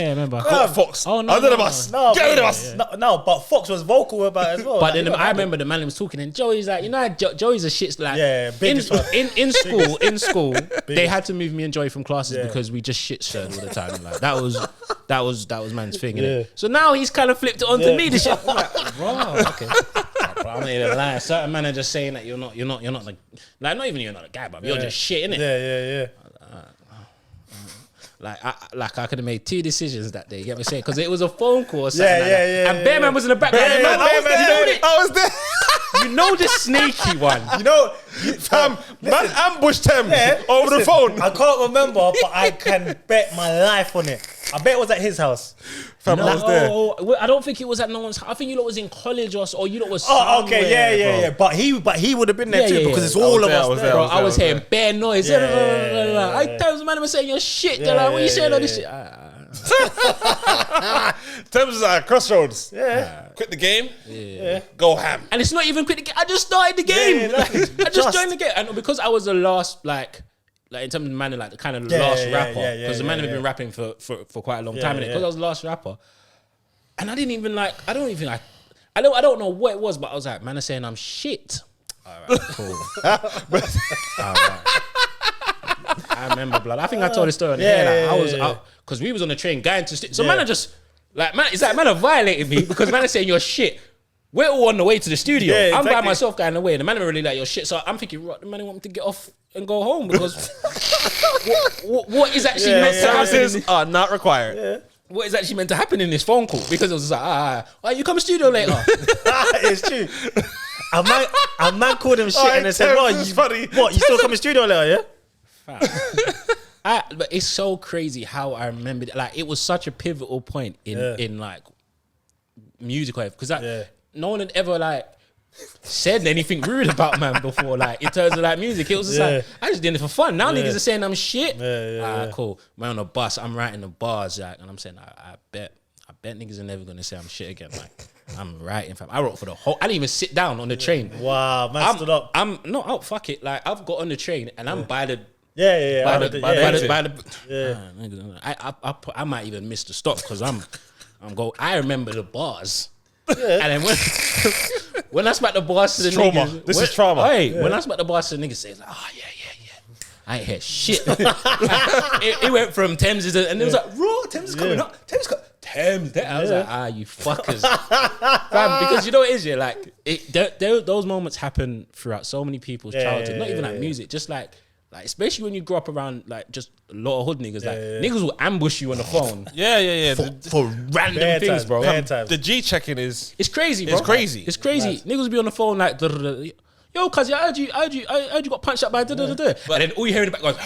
Fox. Oh, no, Under the bus. Get rid of us. No, but Fox was vocal about it as well. But then I remember the man was talking, and Joey's like, you know, Joey's a shit. Like, in school, they had to move me and Joey from classes because we just shit stirred all the time. Like that was man's thing. Innit? So now he's kind of flipped it onto me. The shit. I'm like, bro, okay. Bro, I'm not even lying. Certain man are just saying that you're not like not even you're not a guy, but you're just shit, innit? Yeah. Like I could have made 2 decisions that day. You get what I'm saying? Because it was a phone call or something. And Bear Man was in the background. I was there. You know the snaky one. You know, man ambushed Temz over the phone. I can't remember, but I can bet my life on it. I bet it was at his house. I was there. I don't think it was at no one's house. I think you lot was in college or you lot was okay, yeah. But he would have been there too because it's all of us there. I was hearing bare noise. I times the man was saying your shit. They're like, what you saying all this shit? Temz was at crossroads. Quit the game. Go ham. And it's not even quit the game. I just started the game. I just joined the game. And because I was the last like in terms of the man, like the kind of last rapper, because the man had been rapping for quite a long time, because I was the last rapper, and I don't know what it was, but I was like, man, are saying I'm shit. All right, cool. All right. I remember, blood. I think I told the story on the air. I was out because we was on the train going to. So man, are just like man. It's like man are violating me because man are saying you're shit. We're all on the way to the studio. I'm by myself going away. The man are really like your shit. So I'm thinking, right, the man want me to get off and go home because what is actually meant to happen? Services are not required. What is actually meant to happen in this phone call? Because it was like, you come to studio later. It's true. A man called him shit and they said, you still come to studio later, yeah? But it's so crazy how I remembered it. Like, it was such a pivotal point in like music life because no one had ever like said anything rude about man before. Like in terms of like music, it was just like I just did it for fun. Now niggas are saying I'm shit. Cool. Man on the bus, I'm writing the bars, like, and I'm saying I bet niggas are never gonna say I'm shit again. Like I'm writing, fam. I wrote for the whole. I didn't even sit down on the train. Wow, man stood up. I'm not out. Fuck it. Like I've got on the train and I'm by the. I might even miss the stop because I'm I remember the bars. And then when I smack the bars to the niggas, this is trauma. Hey, when I smack the bars to the niggas, say like, oh yeah. I ain't heard shit. it went from Temz and it was like, raw, Temz is coming up. Temz. I was like, you fuckers. Fam, because you know what it is, like those moments happen throughout so many people's childhood. Not even like music, just like especially when you grow up around like just a lot of hood niggas, niggas will ambush you on the phone. For random things, bro. The G checking is it's crazy, bro. It's crazy. Niggas will be on the phone like yo, cuz I heard you got punched up by and then all you hear in the back goes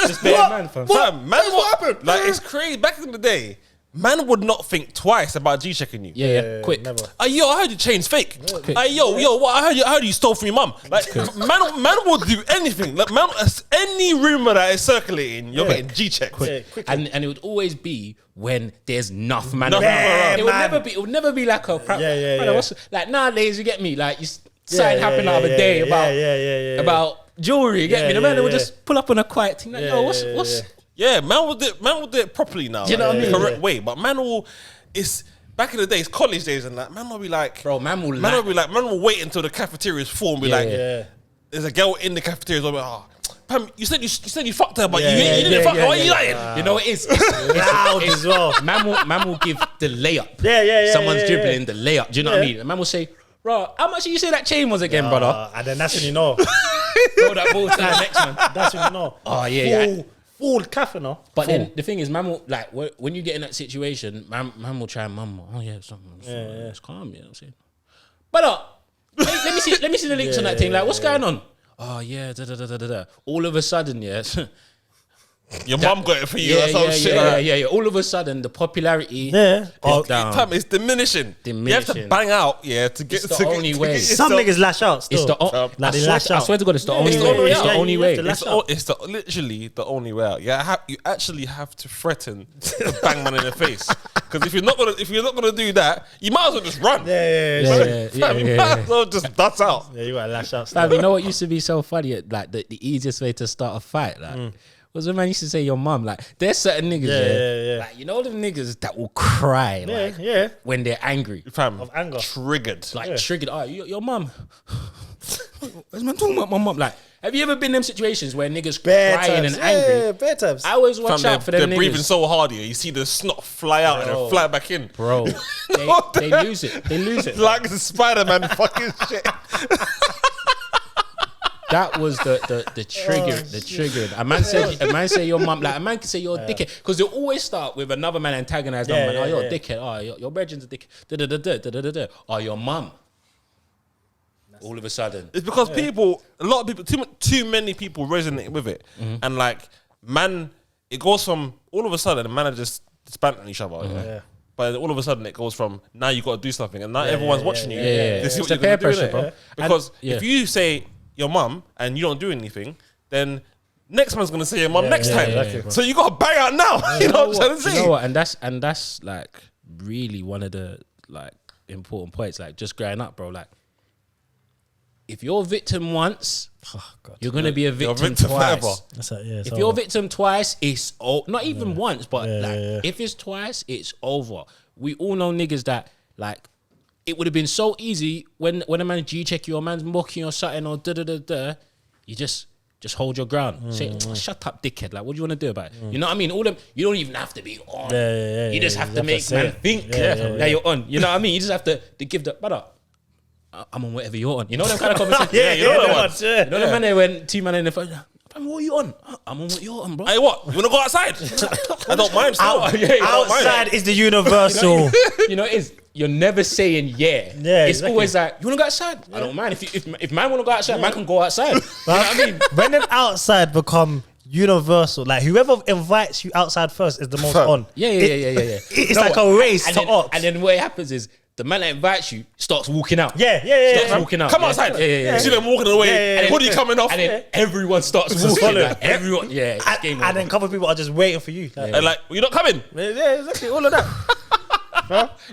just bare man, fam. What happened? Like it's crazy. Back in the day, man would not think twice about G checking you. Yeah, quick. Never. Yo, I heard your chain's fake. Yo, what? I heard you stole from your mum. Like, man will do anything. Like, man, any rumor that is circulating, you're getting G checked. And it would always be when there's enough man around. It would never be like a like nowadays. You get me? Like something happened the other day about jewelry. You get me? The man would just pull up on a quiet thing. Like, yo, what's Yeah, man will do it properly now. You know what I mean? Correct way. But man will, it's back in the days, college days and that, man will be like, bro, man will wait until the cafeteria is full and be there's a girl in the cafeteria, so like, Pam, you said you fucked her, but you didn't fuck her. Why are you lying? You know it is. Loud as well. Man will give the layup. Someone's dribbling the layup. Do you know what I mean? And man will say, bro, how much did you say that chain was again, brother? And then that's when you know. Throw that ball to the next man. That's when you know. Oh yeah. Full cafe, no? But then the thing is, man will, like, when you get in that situation, man will try and mumble, oh yeah, something, it's calm, you know what I'm saying? But let me see the links on that thing. Like, what's going on? Oh yeah, All of a sudden, Your mum got it for you or some shit. Yeah. All of a sudden, the popularity Yeah. down. It's diminishing. You have to bang out, to get It's the to only way. Some niggas lash out still. It's the Like they lash out. I swear to God, it's the only it's the way. only It's the way out. only way. It's literally the only way out. Yeah, you actually have to threaten to bang man in the face. Because if you're not gonna do that, you might as well just run. You might as well just dust out. Yeah, you gotta lash out. Fam, you know what used to be so funny? Like the easiest way to start a fight, like was when man used to say your mum. Like there's certain niggas, like you know them niggas that will cry, when they're angry, Fam, of anger, triggered, triggered. Oh, your mum. What's man talking about my mum? Like, have you ever been in them situations where niggas crying and angry? Yeah, bare times. I always watch out for them niggas. They're breathing so hard here. You see the snot fly out and then fly back in. Bro, they lose it. They lose it. Like the Spider-Man fucking shit. That was the trigger. The trigger. A man say your mum. Like a man can say you're a dickhead because they always start with another man antagonized them. Man, you're a dickhead. Oh, your brethren's a dickhead. Oh, your mum. All of a sudden, it's because a lot of people, too many people resonate with it, and like man, it goes from all of a sudden the man are just spanting each other. But all of a sudden it goes from now you got to do something, and now everyone's watching you. They see what you're peer gonna do, pressure, bro. Because if you say your mum and you don't do anything, then next man's gonna say your mum next time. Exactly, so you got to bang out now. You know what I'm trying to say? You know what? And that's like really one of the like important points. Like just growing up, bro. Like if you're a victim once, you're gonna be a victim twice. If you're a victim twice, it's not even once, but if it's twice, it's over. We all know niggas that like it would have been so easy when a man G check you or man's mocking you or something or you just hold your ground. Say, shut up, dickhead. Like, what do you want to do about it? You know what I mean? All them, you don't even have to be on. You just have to make man think that you're on. You know what I mean? You just have to give the brother. I'm on whatever you're on. You know them kind of conversation. You know that one. You know the man there when two man in the phone. What are you on? I'm on what you're on, bro. Hey, what? You wanna go outside? I don't mind. Still. Outside is the universal. You know it is. You're never saying it's always like, you wanna go outside? I don't mind. If man wanna go outside, man can go outside. You know what I mean? When them outside become universal, like whoever invites you outside first is the most on. Yeah. It's like a race to ops. And then what happens is the man that invites you starts walking out. Starts walking out. Come outside. You see them walking away. And hoodie coming off. And then everyone starts walking. Like, everyone. Yeah. It's game over. And then a couple of people are just waiting for you. And like, you're not coming. Yeah, exactly. All of that.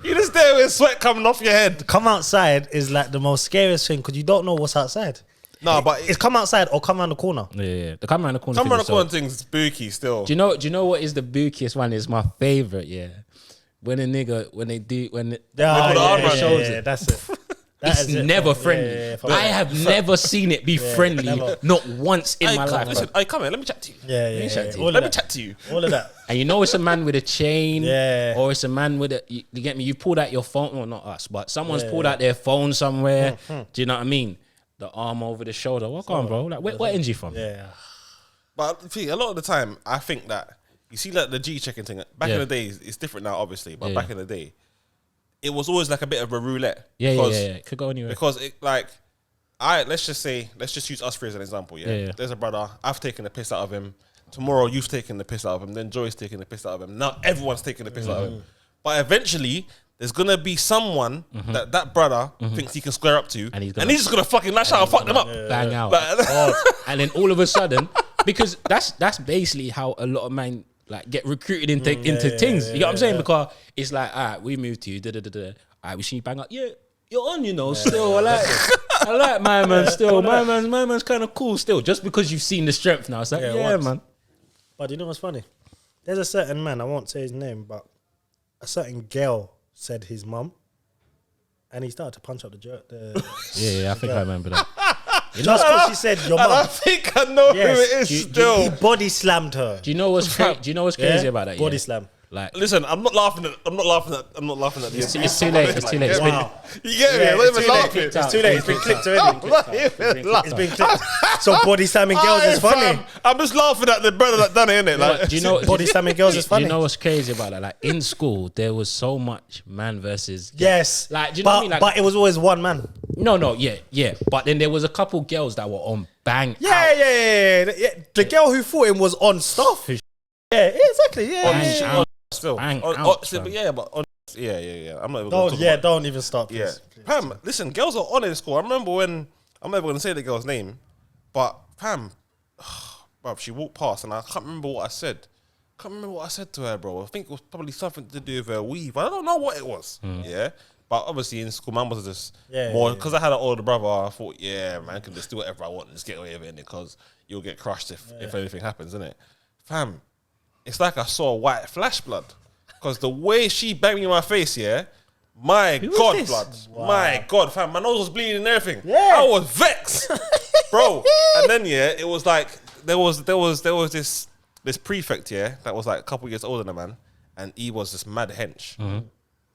You just there with sweat coming off your head. Come outside is like the most scariest thing because you don't know what's outside. No, but it's come outside or come around the corner. Yeah. The come around the corner. Come around the corner thing's spooky still. Do you know what is the bookiest one? Is my favorite. Yeah. When a nigga, that's it. It's never friendly. I have never seen it be friendly, not once in my life. Listen, come here, let me chat to you. Let me chat to you. All of that. And you know it's a man with a chain, or it's a man with a. You get me? You pulled out your phone, well, not us, but someone's pulled out their phone somewhere. Do you know what I mean? The arm over the shoulder. What on, bro? Like, where energy from? Yeah. But see, a lot of the time, I think that. You see, like the G checking thing. Back in the day, it's different now, obviously. But back in the day, it was always like a bit of a roulette. Yeah. It could go anywhere. Because it let's just use us three as an example. Yeah. There's a brother. I've taken the piss out of him. Tomorrow, you've taken the piss out of him. Then Joy's taking the piss out of him. Now everyone's taking the piss out of him. But eventually, there's gonna be someone that brother thinks he can square up to, and he's just gonna fucking lash out and fuck them up, bang out, and then all of a sudden, because that's basically how a lot of men. Like get recruited into things. You get what I'm saying? Because it's like, all right, we moved to you. All right, we see you bang up. Yeah, you're on, you know. Still, I like my man. Still, my man's kind of cool. Still, just because you've seen the strength now, it's like, man. But you know what's funny? There's a certain man. I won't say his name, but a certain girl said his mum, and he started to punch up the jerk. I think I remember that. Just because she said your mum. I think I know who it is still. He body slammed her. Do you know what's crazy about that? Body slam. Like, listen, I'm not laughing at this. It's too late. It's too late. Wow. You get me? I'm not even laughing. It's too late. It's been clipped already. It's been clipped. So body slamming girls is funny. I'm just laughing at the brother that done it, innit? Like, do you know body slamming girls is funny? You know what's crazy about that? Like in school, there was so much man versus girl. Yes. Like, do you know what I mean? Like, but it was always one man. No, yeah. But then there was a couple girls that were on bang. Yeah. The girl who fought him was on stuff. Yeah, exactly. Yeah, Bang, yeah. out. Still, Bang, on, out, still, fam. but yeah, but on, yeah. I'm not even gonna talk Don't about don't even stop. it. Yeah, Please. fam. Listen, girls are on in school. I remember when I'm never gonna say the girl's name, but fam, bruv, she walked past and I can't remember what I said. Can't remember what I said to her, bro. I think it was probably something to do with her weave. I don't know what it was. Yeah. But obviously in school, man was just more because I had an older brother. I thought, yeah, man, I can just do whatever I want and just get away with it because you'll get crushed if anything happens, innit? Fam, it's like I saw white flash blood because the way she banged me in my face, yeah, my God, this? blood, Wow. my God, fam, my nose was bleeding and everything. Yeah. I was vexed, bro. And then it was like there was this prefect, that was like a couple years older than man, and he was this mad hench.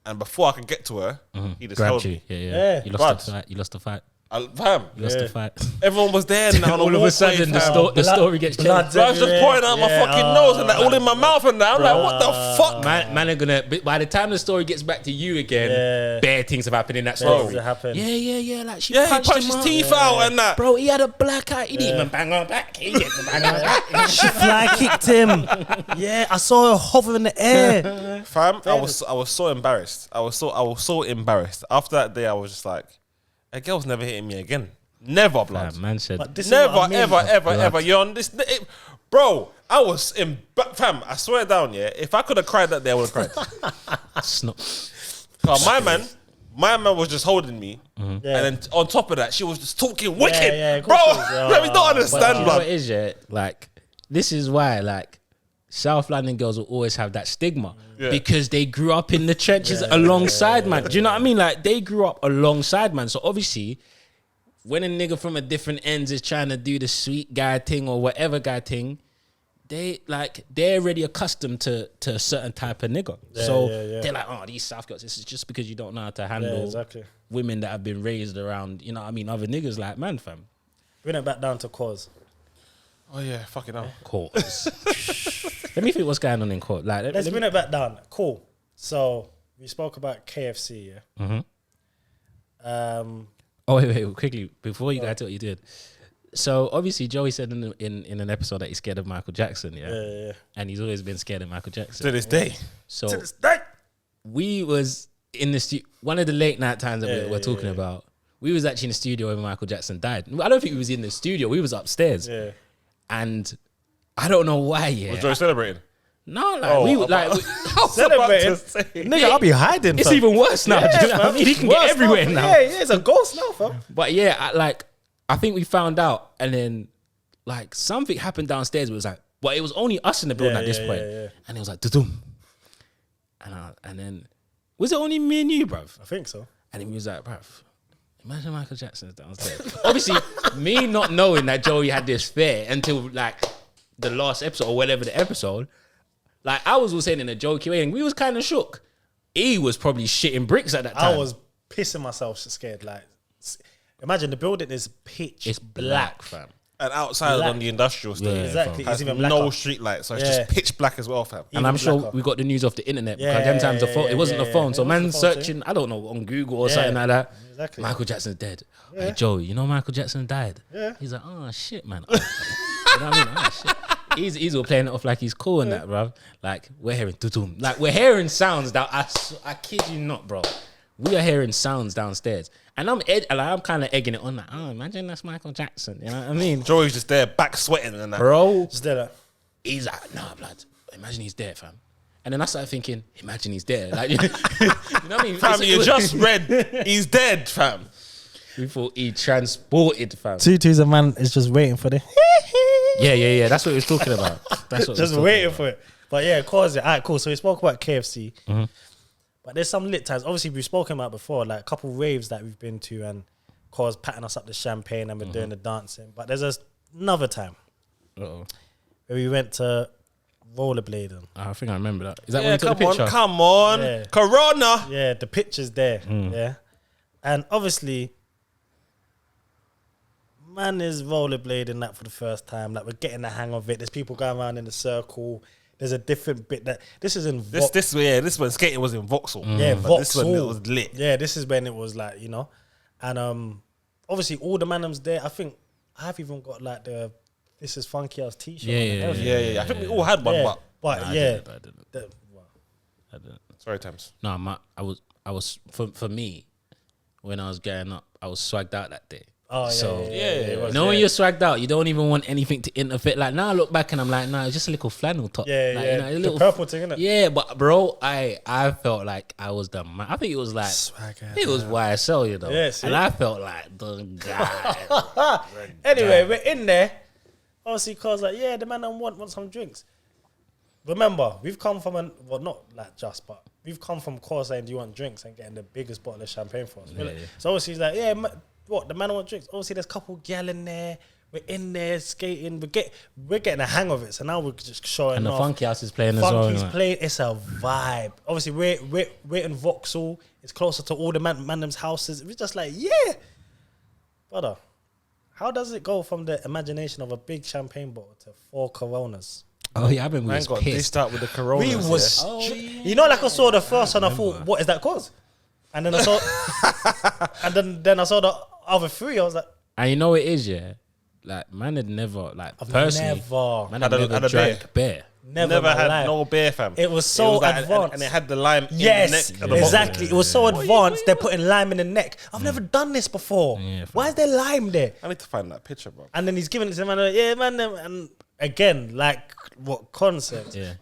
And before I could get to her, he just Grabbed held you. me. Yeah. You lost the fight. You lost the fight. Fam, You lost the fight. everyone was there now. All of a sudden, the story gets changed. I was just pouring out my fucking nose and that all in my mouth and that. I'm like, what the fuck? Man are gonna. By the time the story gets back to you again, bare things have happened in that story. Yeah. Like she punched his him teeth out and that. Bro, he had a black eye. He didn't even bang on back. He didn't even bang on back. She fly kicked him. Yeah, I saw her hover in the air. Fam, I was so embarrassed. I was so embarrassed. After that day, I was just like, a girl's never hitting me again. Never, blood. Man said, But this is Never, what I mean. ever. You're on this, bro. I was in, fam. I swear down, if I could have cried that day, I would have cried. My man was just holding me, and then on top of that, she was just talking wicked, bro. Let me not understand, you know blood. what it is, like this is why, like South London girls will always have that stigma because they grew up in the trenches alongside man. Do you know what I mean? Like they grew up alongside man, so obviously, when a nigga from a different ends is trying to do the sweet guy thing or whatever guy thing, they're already accustomed to a certain type of nigga. They're like, oh, these South girls, this is just because you don't know how to handle women that have been raised around, you know what I mean, other niggas like man, fam. Bring it back down to cause. Oh yeah, fucking hell. Court. Let me think what's going on in court. Like, Let's bring it back down. Cool. So we spoke about KFC, Oh wait, quickly before you guys do what you did. So obviously Joey said in an episode that he's scared of Michael Jackson, and he's always been scared of Michael Jackson To this day. So To this day. we was in the one of the late night times that we're talking about. We was actually in the studio when Michael Jackson died. I don't think we was in the studio. We was upstairs, and I don't know why. Was Joey celebrating? No, like celebrating. Nigga, I'll be hiding. It's fam. even worse now. Do you know what I mean? He can get everywhere now. Yeah, he's a ghost now, fam. But yeah, I think we found out, and then like something happened downstairs. It was like, but it was only us in the building at this point, and it was like, dum, and then was it only me and you, bruv? I think so. And then he was like, bruv, imagine Michael Jackson's downstairs. Obviously, me not knowing that Joey had this fear until like the last episode or whatever the episode. Like I was all saying in a jokey way, and we was kind of shook. He was probably shitting bricks at that time. I was pissing myself scared. Like, imagine the building is pitch It's black, fam. And outside on the industrial stage, exactly. has It's even no blacker. street light, so it's just pitch black as well, fam. And I'm sure we got the news off the internet because them times the phone, it wasn't the phone. So man searching, I don't know, on Google or something like that. Exactly. Michael Jackson's dead. Hey Joey, you know Michael Jackson died? Yeah. He's like, oh shit, man. You know what I mean? Oh shit. He's all playing it off like he's cool and that, bruv. Like we're hearing tutum. Like we're hearing sounds that I kid you not, bro. We are hearing sounds downstairs. And I'm kind of egging it on like, oh, imagine that's Michael Jackson. You know what I mean? Joey's just there, back sweating and that. Bro, Just there, like, he's like, nah, blood. Imagine he's dead, fam. And then I started thinking, imagine he's dead. Like, you know what I mean? Fam, you just read, he's dead, fam. We thought he transported, fam. Tutu's a man is just waiting for the. Yeah. That's what he was talking about. That's what Just waiting for it. But yeah, cause it. Alright, cool. So we spoke about KFC. But there's some lit times. Obviously, we've spoken about before, like a couple raves that we've been to, and cause patting us up the champagne and we're doing the dancing. But there's another time Uh-oh. where we went to rollerblading. I think I remember that. Is that when we took the picture? Come on. Yeah. Corona. Yeah, the picture's there. Yeah. And obviously, man is rollerblading that for the first time. Like, we're getting the hang of it. There's people going around in a circle. There's a different bit that this is in This when skating was in Vauxhall. Yeah, But this Vauxhall. one it was lit. Yeah, this is when it was like, you know. And obviously all the manums there. I think I've even got like the This Is Funky House t-shirt. Yeah. Yeah. I think we all had one, Yeah. but But I yeah, didn't. I didn't. Sorry, Temz. No, I was for me when I was getting up, I was swagged out that day. Oh So, it was, when you're swagged out, you don't even want anything to interfere. Like now, I look back and I'm like, nah, it's just a little flannel top. Yeah, like, yeah. You know, a The little purple thing, innit? Yeah, but bro, I felt like I was the man. I think it was like it was YSL, you know. Yeah, see? And I felt like the guy. Anyway, we're in there. Obviously, cause like, yeah, the man don't want some drinks. Remember, we've come from not like just, but we've come from course saying, do you want drinks, and getting the biggest bottle of champagne for us. Yeah. So obviously he's like, yeah, what, the man want drinks? Obviously there's a couple gal in there. We're in there skating. We're getting a hang of it. So now we're just showing And the off. Funky House is playing as well. Funky's innit? playing. It's a vibe. Obviously we're in Vauxhall. It's closer to all the mandom's houses. We're just like, yeah, brother. How does it go from the imagination of a big champagne bottle to 4 Coronas? Oh yeah, I remember we Man was got pissed. dissed out with the Corona. We was, you know, like I saw the first one, I thought, what is that cause? And then I saw, and then I saw the other 3. I was like, And you know what it is, yeah. Like man had never, like personally, man had Had never a drank beer. never had life. no beer, fam. It was so like- advanced. and it had the lime Yes, in the neck. At the exactly. bottom. It was so advanced. They're putting lime in the neck. I've never done this before. Yeah, fam. Why is there lime there? I need to find that picture, bro. And then he's giving it to the man. Yeah, man. And again, like what Con said, Yeah.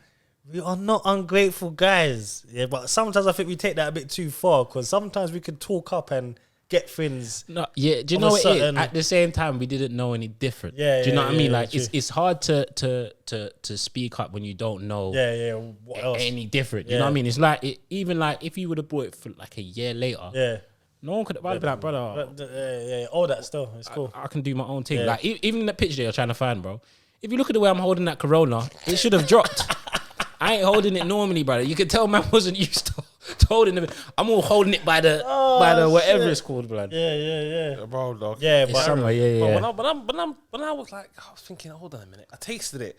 we are not ungrateful guys. Yeah, but sometimes I think we take that a bit too far, because sometimes we can talk up and get things. No, yeah. Do you Of know a what it is? certain- At the same time, we didn't know any different. Yeah, Do you know yeah, what I mean? yeah, Like true. it's hard to speak up when you don't know Yeah. What else? any different. You know what I mean? It's like even like if you would have bought it for like a year later, Yeah. no one could have been like, brother, Yeah. All that still. It's cool. I can do my own thing. Yeah. Like even in that picture you're trying to find, bro. If you look at the way I'm holding that Corona, it should have dropped. I ain't holding it normally, brother. You could tell man wasn't used to holding it. I'm all holding it by the whatever shit. it's called, blood. Yeah. Bro, dog. Yeah, It's but somewhere, yeah. When I was like, I was thinking, hold on a minute. I tasted it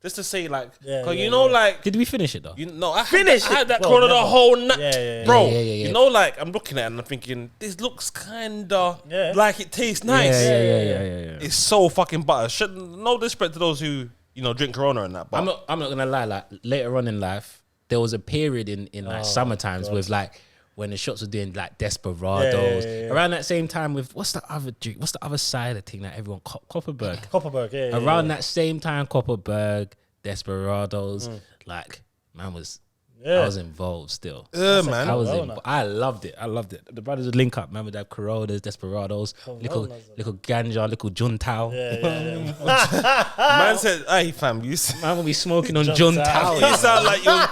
just to say, like, Yeah, cause yeah, you know, yeah. like, Did we finish it though? you know, I Finish had that it. Well, Corona the never. whole night, Yeah. bro. Yeah. You know, like, I'm looking at it and I'm thinking, this looks kinda Yeah. like it tastes nice. Yeah. It's so fucking butter. No disrespect to those who drink Corona and that. But I'm not gonna lie. Like later on in life, there was a period in like summer times with like when the shots were doing like Desperados. Yeah. Around that same time with what's the other drink? What's the other side of the thing that everyone Copperberg? Copperberg, yeah. Around that same time, Copperberg, Desperados, like man was. I was involved still. man. I loved it. The brothers would link up, man, with that Coronas, Desperados, little ganja, little Juntao. Man said, "Hey, fam, you Man will be smoking on Juntao. you sound like you're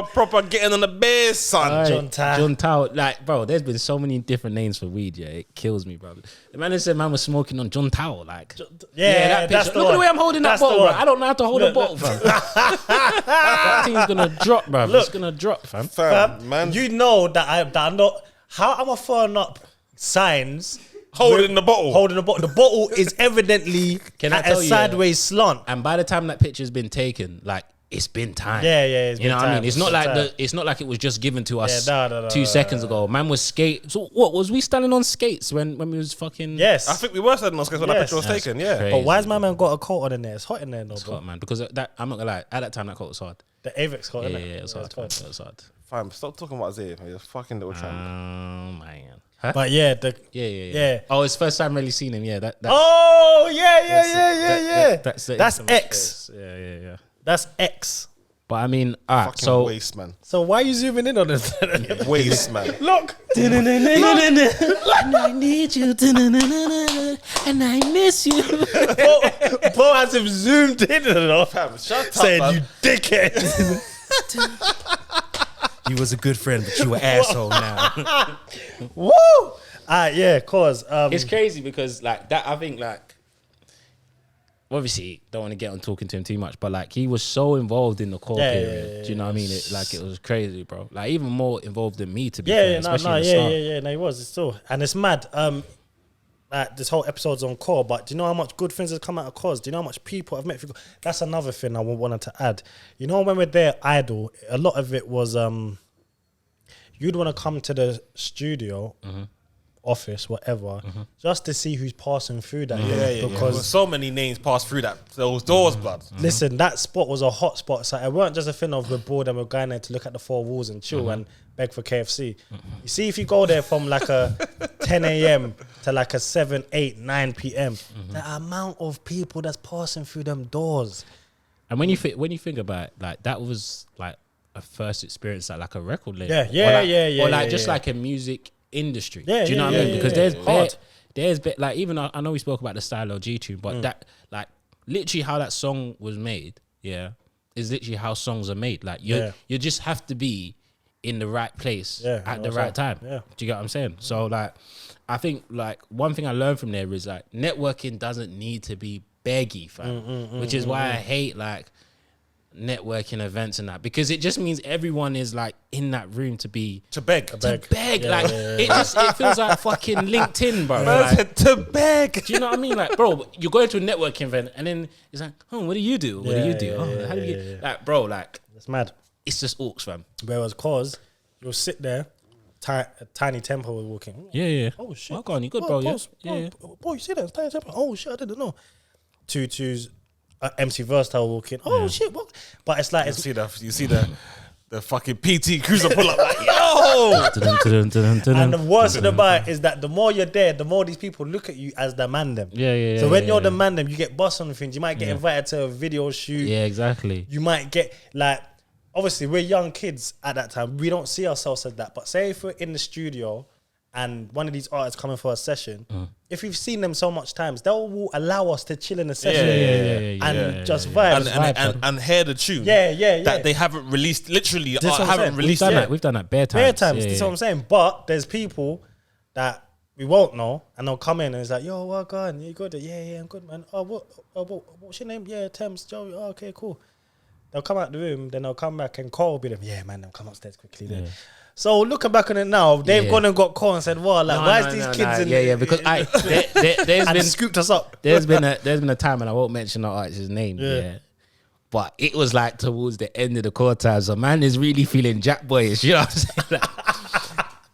proper getting on the bears, son." Juntao. Like, bro, there's been so many different names for weed, yeah. It kills me, bro. The man that said man was smoking on Juntao, like. Yeah, that's the Look at the way I'm holding that That's the bottle, bro. one. I don't know how to hold a bottle, fam. That thing's gonna drop, bro. It's gonna drop, fam. Fam, man, You know that I'm not. How am I throwing up signs? holding the bottle. Holding the bottle. The bottle is evidently Can I at a tell you, sideways slant. And by the time that picture's been taken, like it's been time. Yeah, it's You know been what I time, mean? It's not been like time. it's not like it was just given to us no, 2 seconds ago. Man was skate. So what was we standing on skates when we was fucking? Yes. I think we were standing on skates when that Yes. picture was That's taken. Yeah, crazy. But why has my man got a coat on in there? It's hot in there, though, bro. Hot, man, because that I'm not gonna lie. At that time, that coat was hard. The Avex coat, Yeah, innit? it was hard. cold. It was hard. fam, stop talking about Zay, man. You're a fucking little tramp. Man. Huh? But yeah, Yeah. Oh, it's first time really seen him. Yeah, that's Oh yeah. That's X. Yeah. That's X. But I mean, all right. Fucking So waste, man. So why are you zooming in on this? Waste, man. Look. and I need you, and I miss you. Paul has him zoomed in enough. Fam, shut up, Saying man. you dickhead. You was a good friend, but you an asshole now. Woo! Yeah, cause It's crazy because like that. I think like obviously don't want to get on talking to him too much, but like he was so involved in the core period. Do you know what I mean? It was crazy, bro. Like even more involved than me, to be fair. Especially in the start. No, he was. It's still, and it's mad. Like this whole episode's on core, but do you know how much good things have come out of cause? Do you know how much people I've met? That's another thing I wanted to add. You know, when we're there idle, a lot of it was you'd want to come to the studio office, whatever, just to see who's passing through that. Because so many names passed through those doors, blood. Listen, that spot was a hot spot. So it weren't just a thing of we're bored and we're going there to look at the four walls and chill and beg for KFC. You see, if you go there from like a 10 a.m. to like a 7, 8, 9 p.m., the amount of people that's passing through them doors. And when you think about it, like that was like a first experience at like a record label. Or like just like a music industry. Do you know what I mean? Because there's like, even I know we spoke about the style of G-Tune, but that like literally how that song was made, is literally how songs are made. Like you just have to be in the right place at the right time. Do you get what I'm saying? So like, I think like one thing I learned from there is like networking doesn't need to be beggy, fam. Which is why I hate like networking events and that, because it just means everyone is like in that room to beg. It feels like fucking LinkedIn, bro. Like, to beg. Do you know what I mean? Like, bro, you're going to a networking event and then it's like, oh, what do you do? What do you do? How do you like, bro? Like, it's mad. It's just orcs, fam. Whereas cause you'll sit there, Tiny Tempo was walking. Oh shit! Oh, go on, you good, bro? Boy, you see that? It's Tiny Tempo. Oh shit! I didn't know. Tutu's MC Versatile walking. Oh shit! What? But it's like you see the fucking PT Cruiser pull up like yo. And the worst about it is that the more you're there, the more these people look at you as the man them. So when you're the man them, you get bust on things. You might get invited to a video shoot. Yeah, exactly. You might get like, obviously we're young kids at that time. We don't see ourselves as that. But say if we're in the studio and one of these artists coming for a session, if we've seen them so much times, they'll allow us to chill in the session and just vibe and hear the tune. That they haven't released, literally haven't released yet. We've done that bare times. Bare times, that's what I'm saying. But there's people that we won't know, and they'll come in and it's like, yo, what going? You good? Yeah, I'm good, man. What's your name? Yeah, Temz, Joey. Oh, okay, cool. They'll come out the room, then they'll come back and call, be like, yeah, man, they'll come upstairs quickly. Then. So looking back on it now, they've gone and got called and said, "Wow, like, why is these kids in?" Because there's been scooped us up. There's been a time, and I won't mention the artist's name. But it was like towards the end of the quarter, so man is really feeling Jack Boyish, you know what I'm saying? Like,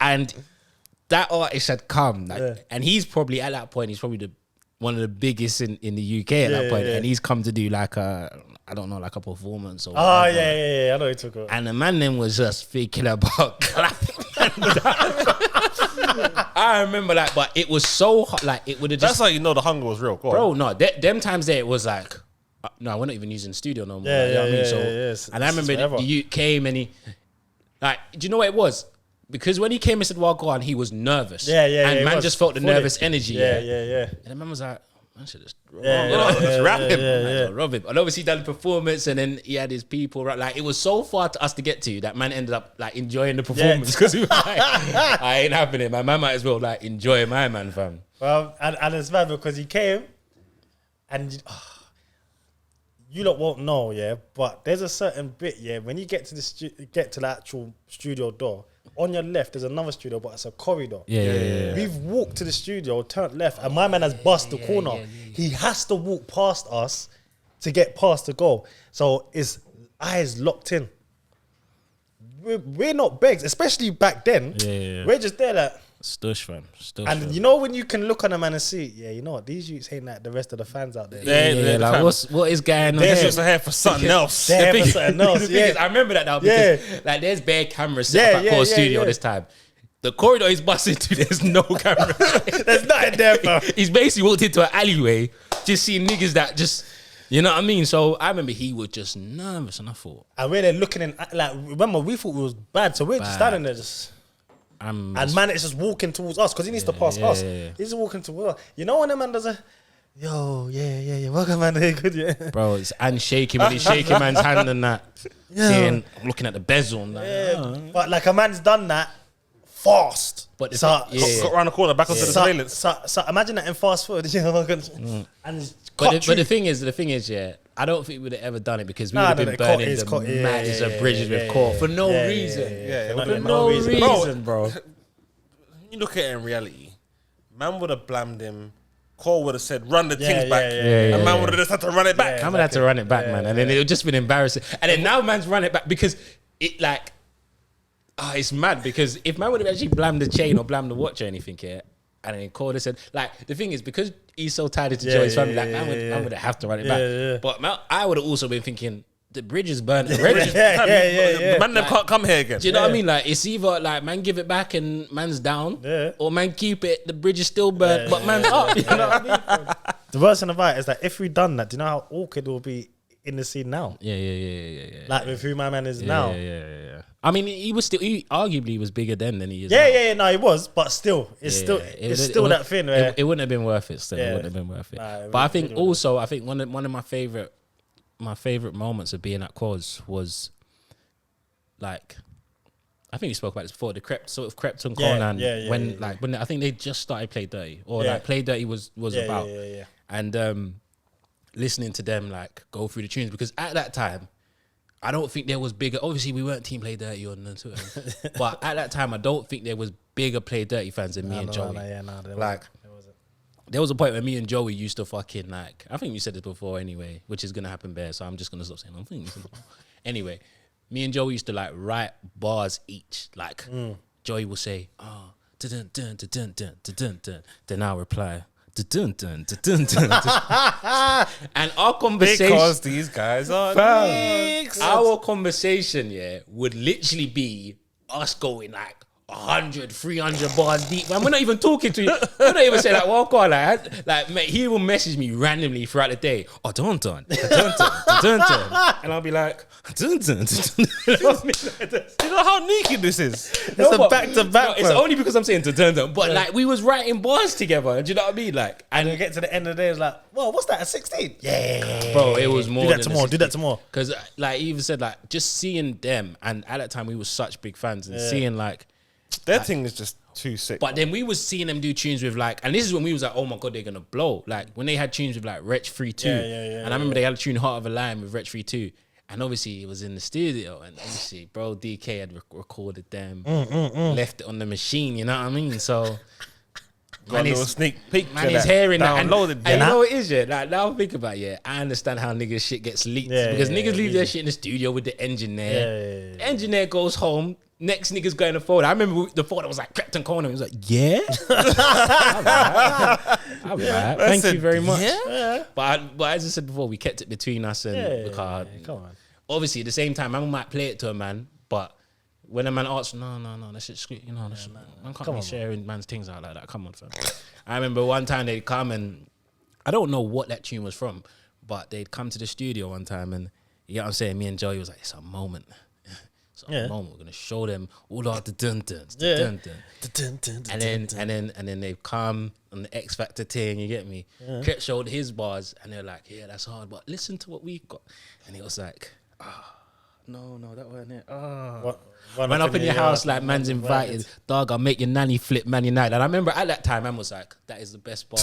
and that artist had come, like, and he's probably at that point, he's probably one of the biggest in the UK at that point, and he's come to do like I don't know, like a performance or whatever. I know he took it. And the man then was just thinking about clapping. I remember that, but it was so hot, like it would have just... That's how you know the hunger was real. Bro, no, them times there it was like, no, we're not even using the studio no more. And I remember you came and he, like, do you know what it was? Because when he came and said, well, go on, he was nervous. And man just felt the nervous energy. And the man was like, man should just rap him. Rob him. And obviously he done the performance and then he had his people. Like, it was so far to us to get to that man ended up like enjoying the performance because he was like, I ain't having it. My man might as well like enjoy my man, fam. Well, and it's bad because he came and you lot won't know, but there's a certain bit, when you get to the actual studio door, on your left there's another studio, but it's a corridor. We've walked to the studio, turned left, and my man has bust the corner. He has to walk past us to get past the goal. So his eyes locked in. We're not begs, especially back then. We're just there like stush, fam. You know when you can look on a man and see, you know what, these youths ain't like the rest of the fans out there. Like what is going on? They're just here for something else. They're here for something else. I remember that now because like there's bare cameras set up at Core Studio this time. The corridor he's busting to, there's no camera. There's nothing there, bro. He's basically walked into an alleyway, just seeing niggas that just, you know what I mean? So I remember he was just nervous, and I thought, and we're there looking in, like, remember we thought it was bad, so we're just standing there just. And man is just walking towards us because he needs to pass us. He's just walking towards us. You know when a man does a, yo, welcome man, good, bro, and shaking when he's shaking man's hand and that. Seeing, I'm looking at the bezel and that. But like a man's done that fast. But got around the corner, back onto the surveillance. So imagine that in fast forward. And but the thing is, I don't think we would have ever done it because we would have been burning the maddest of bridges with Core for no reason. For no reason, bro. You look at it in reality, man would have blamed him. Core would have said, run the things back. And man would have just had to run it back. Man would have to run it back, man. And then it would just been embarrassing. And then now man's run it back because it like, it's mad because if man would have actually blamed the chain or blamed the watch or anything, And then Corda said, like, the thing is, because he's so tied into Joey's family, like, man would have to run it back. But man, I would have also been thinking, the bridge is burnt already. The man them can't come here again. Do you know what I mean? Like, it's either like man give it back and man's down, or man keep it, the bridge is still burnt, but man's up. You know what I mean? The worst thing about it is that if we done that, do you know how awkward it will be in the scene now? Yeah. Like with who my man is now. Yeah. I mean, he arguably was bigger then than he is. Yeah. No, he was, but still, it's still that thing where it wouldn't have been worth it. Still, it wouldn't have been worth it. But I think also, one of my favorite moments of being at Quaz was like, I think we spoke about this before. The crept on Conan when I think they just started Play Dirty, or like Play Dirty was about, and listening to them like go through the tunes, because at that time I don't think there was bigger. Obviously, we weren't Team Play Dirty on Twitter, but at that time I don't think there was bigger Play Dirty fans than me and Joey. There was a point where me and Joey used to fucking like, I think we said this before anyway, which is gonna happen bare, so I'm just gonna stop saying I'm thinking. Anyway, me and Joey used to like write bars each. Like Joey will say, "Oh, dun dun dun dun dun dun dun," then I'll reply, "Dun dun dun dun dun." And our conversation, because these guys are our conversation, would literally be us going like 100, 300 bars deep. Man, we're not even talking to you. We're not even saying like, well, God, like, mate, he will message me randomly throughout the day. Oh, dun. And I'll be like, dun. You know how sneaky this is? It's a back-to-back. It's only because I'm saying dun. But like, we was writing bars together. Do you know what I mean? Like, and you get to the end of the day, it's like, well, what's that, a 16? Yeah. Bro, it was more. Do that tomorrow. Because like, he even said like, just seeing them, and at that time we were such big fans, and seeing like, their thing is just too sick. But then we was seeing them do tunes with like, and this is when we was like, oh my God, they're gonna blow. Like when they had tunes with like Wretch 3-2. And I remember they had a tune Heart of a Lion with Wretch 3-2. And obviously it was in the studio, and obviously bro DK had recorded them, left it on the machine, you know what I mean? So man, a sneak peek. Man is hearing that. Downloaded. And you know what it is, like now think about I understand how niggas shit gets leaked. Because niggas leave their shit in the studio with the engineer. The engineer goes home. Next nigga's going to folder. I remember the folder was like Captain Conan. He was like, yeah. All right. Thank you very much. Yeah. But as I said before, we kept it between us and Ricard. Come on. Obviously, at the same time, man might play it to a man, but when a man asks, no, that shit's sweet, you know, man can't be sharing man's things out like that. Come on, fam. I remember one time they'd come, and I don't know what that tune was from, but they'd come to the studio one time, and you know what I'm saying? Me and Joey was like, it's a moment. Moment. We're gonna show them all our dun. And then they've come on the X Factor thing. You get me? Kret showed his bars, and they're like, "Yeah, that's hard, but listen to what we've got." And he was like, no, that wasn't it. Run up in your house like man's invited. Dog, I'll make your nanny flip Man United. And I remember at that time, man was like, "That is the best bar."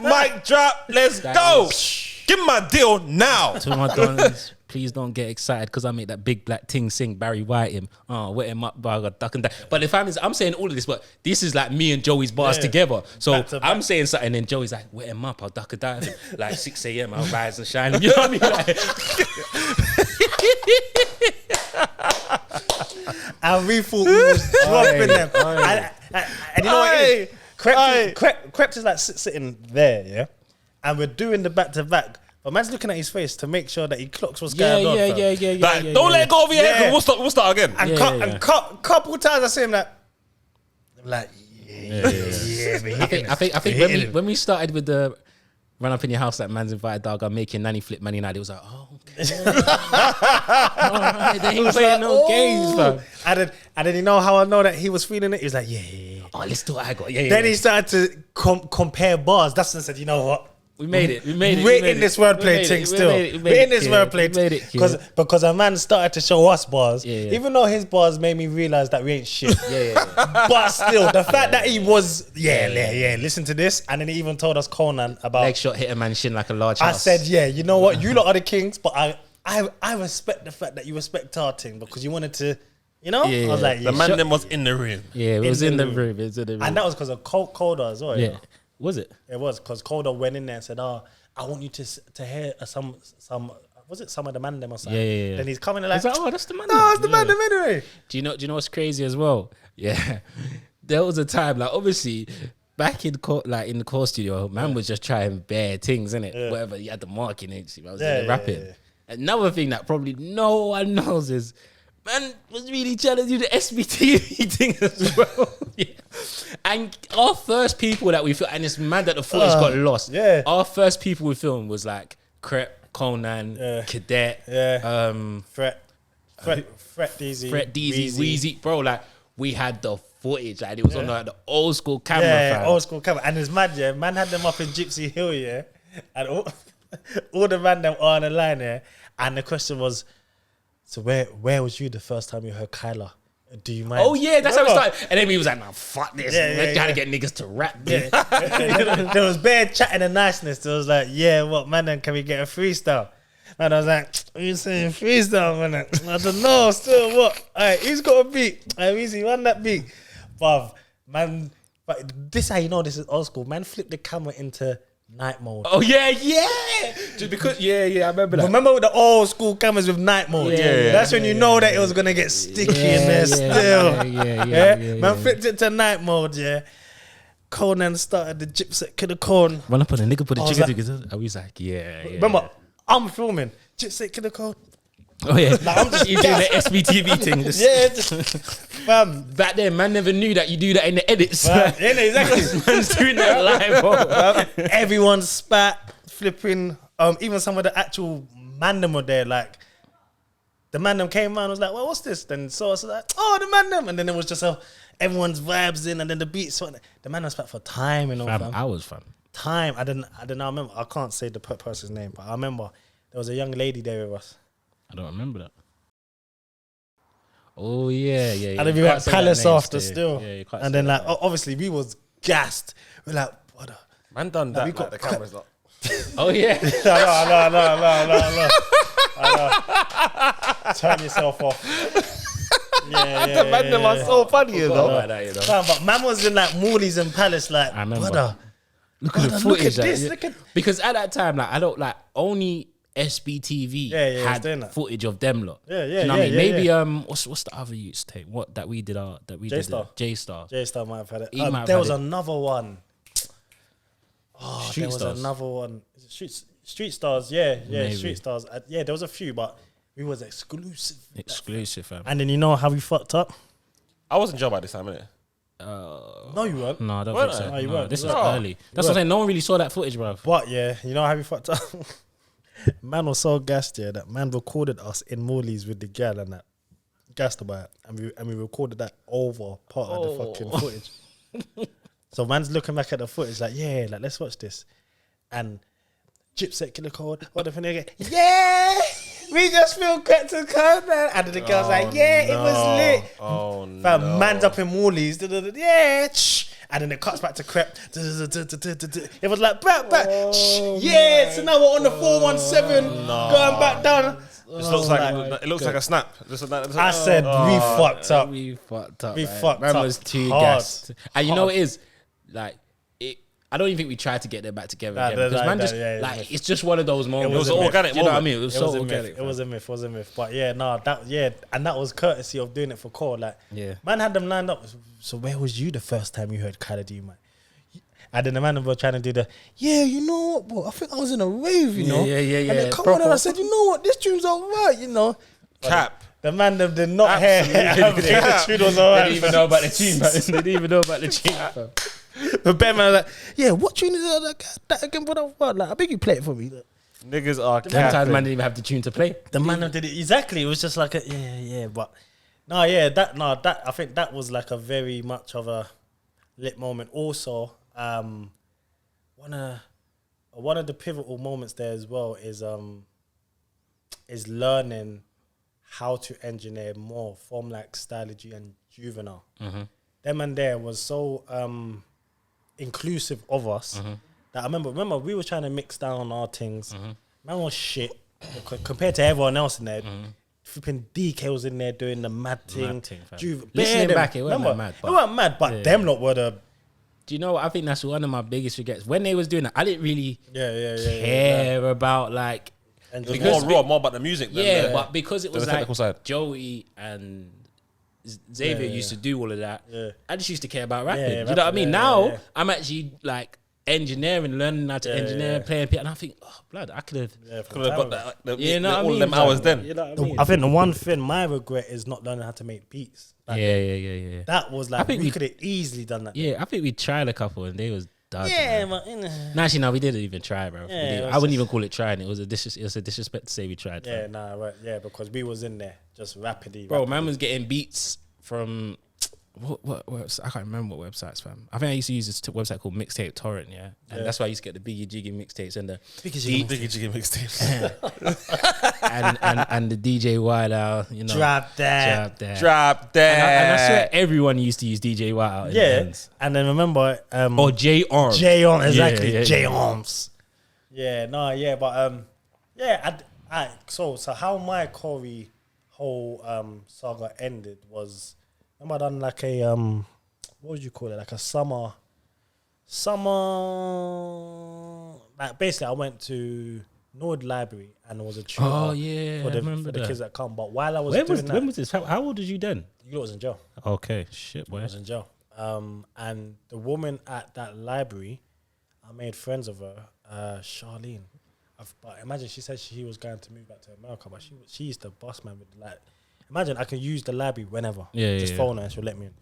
Mic drop. Let's go. Give me my deal now. To my darlings, please don't get excited because I make that big black ting sing Barry White him. Wet him up, I got duck and dive. But the fam is, I'm saying all of this, but this is like me and Joey's bars together. So I'm saying something, and Joey's like, wet him up, I'll duck and dive him. Like 6 a.m, I'll rise and shine. You know what I mean? Like, and we thought we was dropping them. And you know what it is? Krept is like sitting there, and we're doing the back-to-back. But man's looking at his face to make sure that he clocks what's going on. Like, don't let go of your head, because we'll start again. And couple times I see him like, I think when we started with the run up in your house like man's invited, dog, I'll make your nanny flip Man United. It was like, oh, okay. All right, they ain't playing no games, fam. And then you know how I know that he was feeling it? He was like, yeah. Oh, let's do what I got. Then he started to compare bars. That's when I said, you know what? We made it. We're in this wordplay thing still. We're in this wordplay thing. Because a man started to show us bars. Even though his bars made me realize that we ain't shit. But still, the fact that he was, listen to this. And then he even told us Conan about... Leg shot hit a man's shin like a large house. I said, you know what? You lot are the kings, but I respect the fact that you respect our thing because you wanted to... You know? I was like, the man then was in the room. Yeah, it was in the room. And that was because of Coda as well. Yeah. Was it? It was because Coda went in there and said, I want you to hear some was it some of the man them or something? Yeah. Then he's coming and like, oh, that's the man. No, it's the man them anyway. Do you know what's crazy as well? Yeah. there was a time, like obviously back in in the core studio, man was just trying bare things, innit? Yeah. Whatever, he had the marking agency, I was Yeah, rapping. yeah. Another thing that probably no one knows is man was really trying to do the SBTV thing as well. Yeah. And our first people that we filmed, and it's mad that the footage got lost. Yeah. Our first people we filmed was like Crep, Conan, Cadet, Fret DZ, Fret DZ, Weezy. Bro, like we had the footage, like it was on like, the old school camera. Yeah, old school camera. And it's mad, yeah. Man had them up in Gypsy Hill, yeah. And all the man them are on the line, yeah. And the question was, so where was you the first time you heard Kyla? Do you mind? Oh yeah, that's how it started. And then we was like, nah, fuck this. We're trying to get niggas to rap. Yeah. There was bare chatting and niceness. There was like, yeah, what man, then can we get a freestyle? Man, I was like, what you saying freestyle, man? I don't know, still what? Alright, who's got a beat? Alright, easy, run that beat. Bruv, man, but this how you know this is old school. Man flipped the camera into night mode. Oh yeah. Just because, I remember that. Remember with the old school cameras with night mode? Yeah. That's when you know that it was gonna get sticky in there still. Yeah. Man flipped it to night mode, yeah. Conan started the Gypsy Killer Cone. Run up on a nigga, put the was chicken together. I was like, yeah. Remember, I'm filming Gypsy Killer Cone. Oh yeah, Like, I'm just you doing the SBTV thing. Yeah, fam. Back then, man never knew that you do that in the edits. Yeah, exactly. Man's doing that live. Bro. Everyone spat, flipping. Even some of the actual man them were there. Like the man them came on, was like, "Well, what's this?" Then so I was like, "Oh, the man them," and then it was just everyone's vibes in, and then the beats. The man them spat for time, you know. Fam. I was fun. Time. I don't know. I remember. I can't say the person's name, but I remember there was a young lady there with us. I don't remember that. Oh yeah. And then we went Palace after still. Yeah, and then like obviously we was gassed. We're like, what? Man done that. Like, the camera's not. Oh yeah. No. Turn yourself off. Yeah. Man, them are so funny, you know. But man was in like Morley's and Palace, like, I remember. brother, Look at the footage. Look at this. Look at because at that time, like I don't like only SBTV it's doing had that. footage of them lot. Yeah, Do you know what I mean? yeah, Maybe yeah. what's the other youth's tape? What that we did J-Star. J-Star. J-Star might have had it. He might have there had was it. another one. Street there was Stars. another one. Is it Street Stars, yeah, Maybe. Street Stars. Yeah, there was a few, but we was exclusive. Exclusive, fam. And then you know how we fucked up? I wasn't in job at this time, innit? No, you weren't. No, I don't Weren't think so. I? No, you No, weren't. this You was weren't. early. That's what I'm saying. No one really saw that footage, bro. But yeah, you know how we fucked up? Man was so gassed, yeah, that man recorded us in Morley's with the gal and that. Gassed about it. And we recorded that over part of the fucking footage. So man's looking back at the footage like, yeah, like let's watch this. And Gypsy Killer Code, what the nigga, yeah, we just feel great to come there. And then the girl's like, yeah, it was lit. Oh Fam, no. man's up in Morley's, yeah, and then it cuts back to Crep. It was like, back, yeah, so now we're on the 417, going back down. This looks like it looks like a snap. I said, we fucked up. We fucked up. We man. fucked Man up was too hard. gassed. And you know what it is? Like, I don't even think we tried to get them back together again. Because man just, like, it's just one of those moments. It was an organic Do you know what I moment. mean? It was so organic. It was a myth. But yeah, and that was courtesy of doing it for Core. Like, Yeah. man had them lined up. So where was you the first time you heard Kyla D, man? And then the man were trying to do you know what, bro? I think I was in a rave, you know? Yeah. And then come on, and I said, you know what? This tune's alright, you know? Cap. The man them did not hear the tune was They alright. didn't even know about the tune, man. They didn't even know about the tune, fam. But Ben man was like, yeah, what tune is that again? What? Like, I beg you play it for me. Niggas are Sometimes capping. man didn't even have the tune to play. The man did it exactly. It was just like but that I think that was like a very much of a lit moment. Also, one of the pivotal moments there as well is learning how to engineer more from like Stylogy and Juvenile. Them and there was so inclusive of us that I remember we were trying to mix down our things. Man was shit compared to everyone else in there. Flipping DK was in there doing the mad thing. Listening back, it wasn't mad. It wasn't mad, but them lot were the. Do you know what? I think that's one of my biggest regrets. When they was doing that, I didn't really Yeah. about like. And It was more raw, more about the music. Yeah, but because it the was technical like side. Joey and Xavier used to do all of that. Yeah. I just used to care about rapping. Yeah, Do you know what I mean? Now I'm actually like engineering, learning how to engineer, playing piano, and I think, oh blood, I could have got that. You know what I all mean? them hours then. You know what I mean? I think the one thing my regret is not learning how to make beats. Like, Yeah. that was like, we could have easily done that. Yeah, I think we tried a couple and they was done. Yeah, man. man. No, actually, no, we didn't even try, bro. Yeah, I wouldn't even call it trying. It was a disrespect to say we tried. Yeah, fam. nah, right. Yeah, because we was in there just rapidly. Bro, man was getting beats from what website? I can't remember what websites, fam. I think I used to use this website called Mixtape Torrent, and that's why I used to get the Biggie Jiggy mixtapes and the Biggie Jiggy mixtapes. and the DJ Whiteout, you know, Drop that. And that. I swear everyone used to use DJ Whiteout. In the Yeah, ends. and then remember, Or J Arms. J Arms, exactly. Yeah. J Arms. Yeah, no, yeah, but so how my Corey whole saga ended was, remember I done like a what would you call it, like a summer, like basically I went to Nord Library and there was a tutor Oh yeah, for I remember the that. kids that come. But while I was When was this? How old was you then? you was in jail. Okay, shit, I boy. was in jail. And the woman at that library, I made friends of her, Charlene. But imagine she said she was going to move back to America, but she used to boss man with like. Imagine I can use the library whenever. Just phone her and she'll let me in.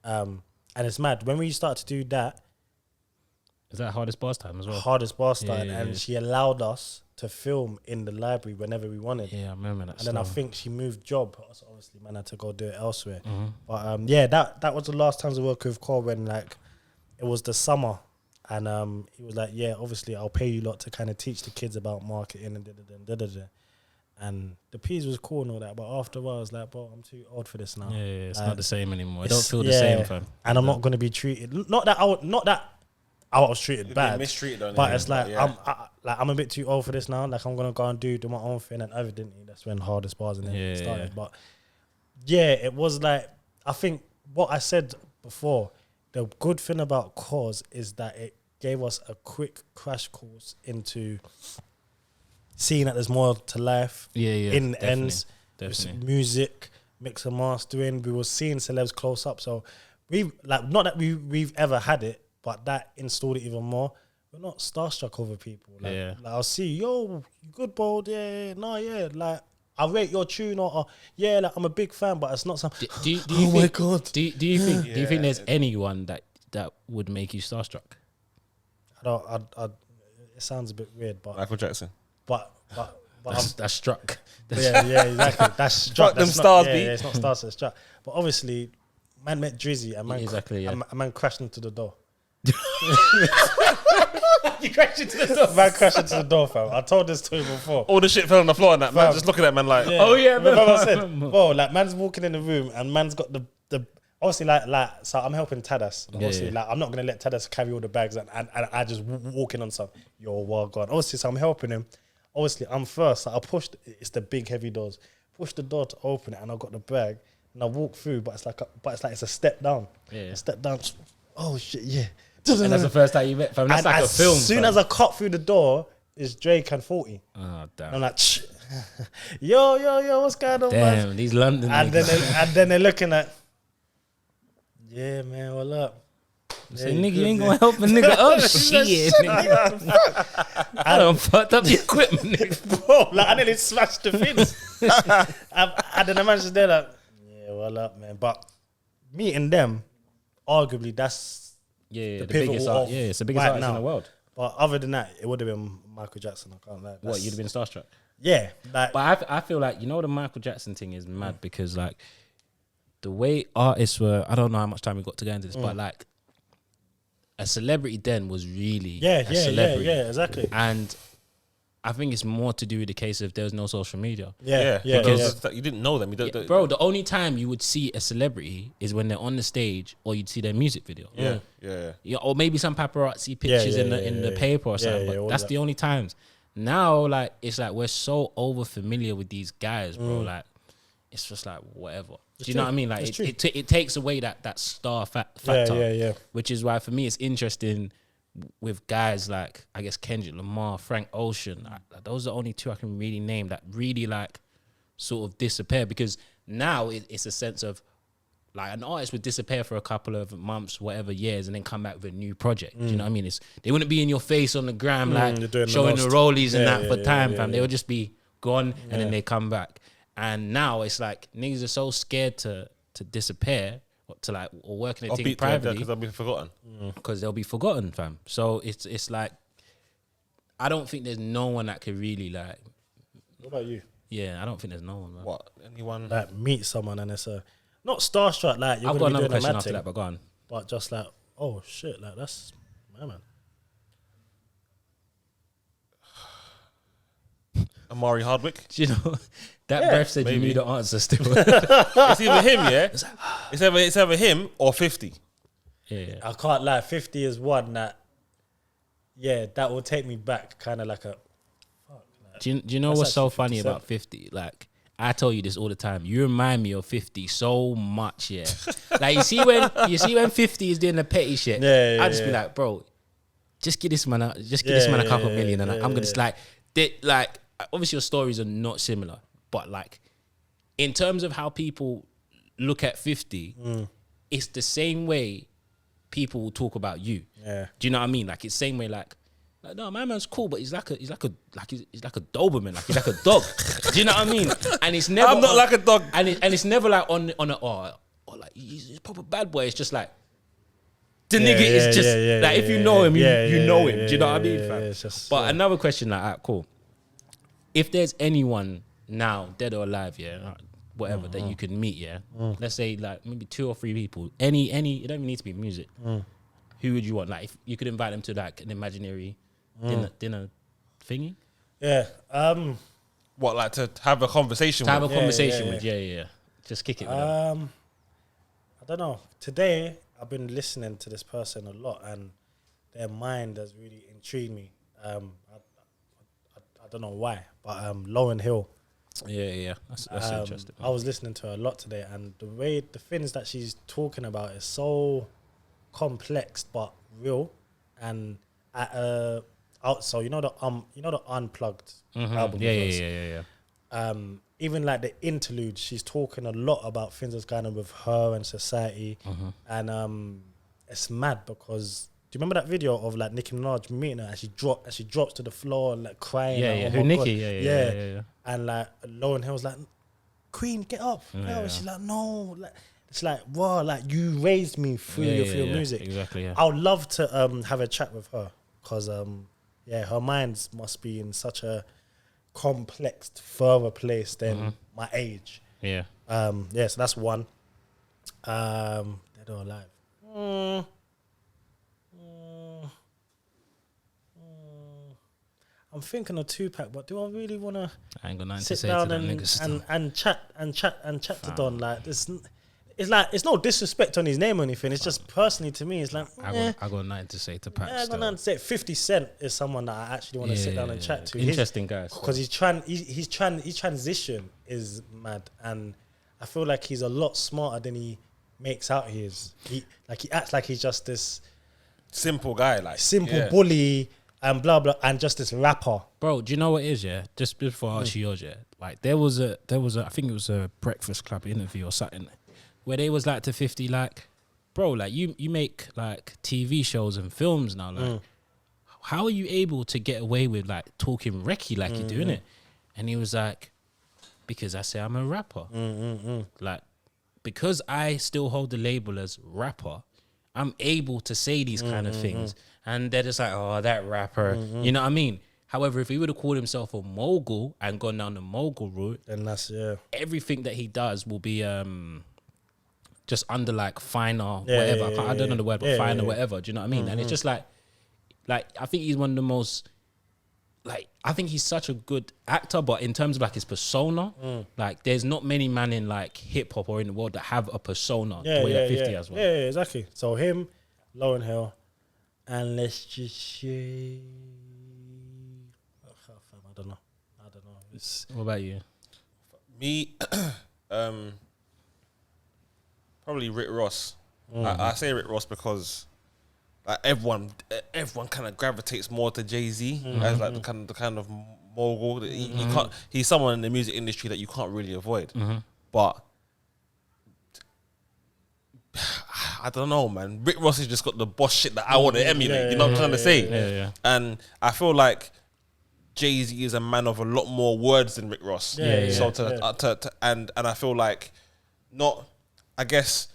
And it's mad when we start to do that. Is that hardest boss time as well? Hardest boss time, Yeah. and she allowed us to film in the library whenever we wanted. Yeah, I remember that. And then I think she moved job. So obviously, man, had to go do it elsewhere. Mm-hmm. But that was the last time I worked with Cole when like it was the summer, and he was like, yeah, obviously I'll pay you a lot to kind of teach the kids about marketing and da-da-da. And the P's was cool and all that, but after a while I was like, bro, I'm too old for this now. Yeah, it's Like, not the same anymore. I don't feel the same, fam. And I'm not going to be treated. Not that I was treated bad, mistreated on but it, it's like but I'm a bit too old for this now. Like I'm gonna go and do my own thing, and evidently that's when hardest bars and then started. But yeah, it was like I think what I said before. The good thing about Cause is that it gave us a quick crash course into seeing that there's more to life. In the ends, with music, mix and mastering. We were seeing celebs close up, so we like not that we've ever had it. But that installed it even more. We're not starstruck over people. Like I'll see, yo, you good, bro? Yeah, no, yeah. Like I rate your tune, or yeah, like I'm a big fan, but it's not something. Do you oh my god. Do you think? Do you think there's anyone that would make you starstruck? It sounds a bit weird, but Michael Jackson. But That's struck. yeah, exactly. That's struck. Fuck them That's not- stars, yeah, B. yeah, it's not stars, it's struck. But obviously, man met Drizzy and man Exactly, yeah. a man crashed into the door. You crashed into the door. Man crashed into the door, fam. I told this to you before. All the shit fell on the floor and that man Fam. just looking at man like, Oh yeah, Remember man. what I said? Bro, like man's walking in the room and man's got the obviously like so I'm helping Tadas. Obviously, like I'm not gonna let Tadas carry all the bags and I just walk in on some well gone. Obviously, so I'm helping him. Obviously, I'm first. So I pushed. It's the big heavy doors. Push the door to open it, and I got the bag and I walk through. But it's like it's a step down. Yeah. A step down. Oh shit, yeah. And that's the first time you met, fam. That's And like a as film. soon fam. as I cut through the door, it's Drake and 40. Oh damn. I'm like, yo, what's going on, man? Damn, these London And niggas. then they're looking at, yeah, man, what up? Say, nigga, you ain't gonna help a nigga. Oh shit, nigga. I done fucked up the equipment, nigga. Bro, like I nearly smashed the fins. And then the man's just there like, yeah, what up, man? But meeting them, arguably, that's Yeah, the pivotal biggest of it's the biggest right artist now. in the world. But other than that, it would have been Michael Jackson. I can't lie. What, you'd have been starstruck? Yeah, like But I feel like, you know, the Michael Jackson thing is mad because like the way artists were, I don't know how much time we got to go into this, but like a celebrity then was really a celebrity. yeah, exactly. And I think it's more to do with the case of there's no social media. Yeah. because you didn't know them. You don't, Bro, the only time you would see a celebrity is when they're on the stage or you'd see their music video. Yeah. Or maybe some paparazzi pictures in the paper or something. But that's the only times. Now, like, it's like we're so over familiar with these guys, bro. Like, it's just like whatever. Do you know what I mean? Like, it takes away that star factor. Yeah. Which is why for me it's interesting with guys like, I guess, Kendrick Lamar, Frank Ocean. Those are the only two I can really name that really like sort of disappear, because now it's a sense of like an artist would disappear for a couple of months, whatever years, and then come back with a new project. Do you know what I mean? They wouldn't be in your face on the gram like showing the rollies and that for time, fam. They would just be gone and then they come back. And now it's like niggas are so scared to disappear or work in a thing privately because they'll be forgotten. Because they'll be forgotten, fam. So it's like I don't think there's no one that could really like. What about you? Yeah, I don't think there's no one, man. What? Anyone? Like meet someone and it's not starstruck. Like you're I've got another question after that, but go on. But just like, oh shit, like that's my man. Amari Hardwick. Do you know that breath said you knew the answer still? It's either him, yeah. It's either him or 50. Yeah. I can't lie. 50 is one that, that will take me back. Kind of like a. Do you know what's so funny about 50? Like I tell you this all the time. You remind me of 50 so much, yeah. Like you see when 50 is doing the petty shit. I just be like, bro, just give this man a couple million, and I'm gonna just like obviously your stories are not similar, but like in terms of how people look at 50, it's the same way people will talk about you. Yeah. Do you know what I mean? Like it's the same way like no, my man's cool, but he's like a Doberman, like he's like a dog. Do you know what I mean? And it's never I'm not like a dog. And it's never like on or like he's a proper bad boy. It's just like the nigga is just like if you know him, you know him. Do you know what I mean, fam? But another question, like, alright, cool. If there's anyone now, dead or alive, whatever, that you can meet, let's say like maybe 2 or 3 people, any, it don't even need to be music. Who would you want? Like if you could invite them to like an imaginary dinner thingy? Yeah. What, like to have a conversation with? With, just kick it with them. I don't know. Today, I've been listening to this person a lot and their mind has really intrigued me. I don't know why, but Lauren Hill. Yeah. That's interesting. I was listening to her a lot today and the things that she's talking about is so complex but real. And so you know the Unplugged album. Yeah. Even like the interlude, she's talking a lot about things that's going on with her and society, and it's mad because do you remember that video of like Nicki Minaj meeting her and she drops to the floor and like crying? Yeah. Who Nicki? Yeah. And like Lauren Hill's like, Queen, get up. And she's like, no, like. It's like, wow, like you raised me through your music. Exactly, yeah. I would love to have a chat with her because, her mind must be in such a complex, further place than my age. Yeah. So that's one. Dead or alive. I'm thinking of Tupac, but do I really want to? I ain't got nothing to sit say down to that nigga still. and chat to Don like this. It's like it's no disrespect on his name or anything. It's just personally to me, it's like I got nothing to say to Pac. I got nothing to say. 50 Cent is someone that I actually want to sit down and chat to. Interesting guy, because his transition is mad, and I feel like he's a lot smarter than he makes out he is. He acts like he's just this simple guy, like bully and blah blah, and just this rapper. Bro, do you know what it is? Yeah, just before I ask you yours, like there was a I think it was a Breakfast Club interview or something, where they was like to 50, like, bro, like you make like TV shows and films now, like how are you able to get away with like talking recce like you're doing it? And he was like, because I say I'm a rapper. Like, because I still hold the label as rapper, I'm able to say these kind of things. And they're just like, oh, that rapper. You know what I mean? However, if he would have called himself a mogul and gone down the mogul route, then that's, everything that he does will be just under like finer, whatever. I don't know the word, but finer, whatever. Do you know what I mean? And it's just like I think he's one of the most, like, I think he's such a good actor, but in terms of like his persona, like there's not many men in like hip hop or in the world that have a persona the way that 50 has one. Yeah, exactly. So him, Lauren Hill, and let's just say, I don't know. What about you? Me, probably Rick Ross. I say Rick Ross because like everyone kind of gravitates more to Jay-Z as like the kind of mogul. He can't. He's someone in the music industry that you can't really avoid. But I don't know, man. Rick Ross has just got the boss shit that I want to emulate. You know what I'm trying to say? Yeah. And I feel like Jay-Z is a man of a lot more words than Rick Ross. And I feel like I guess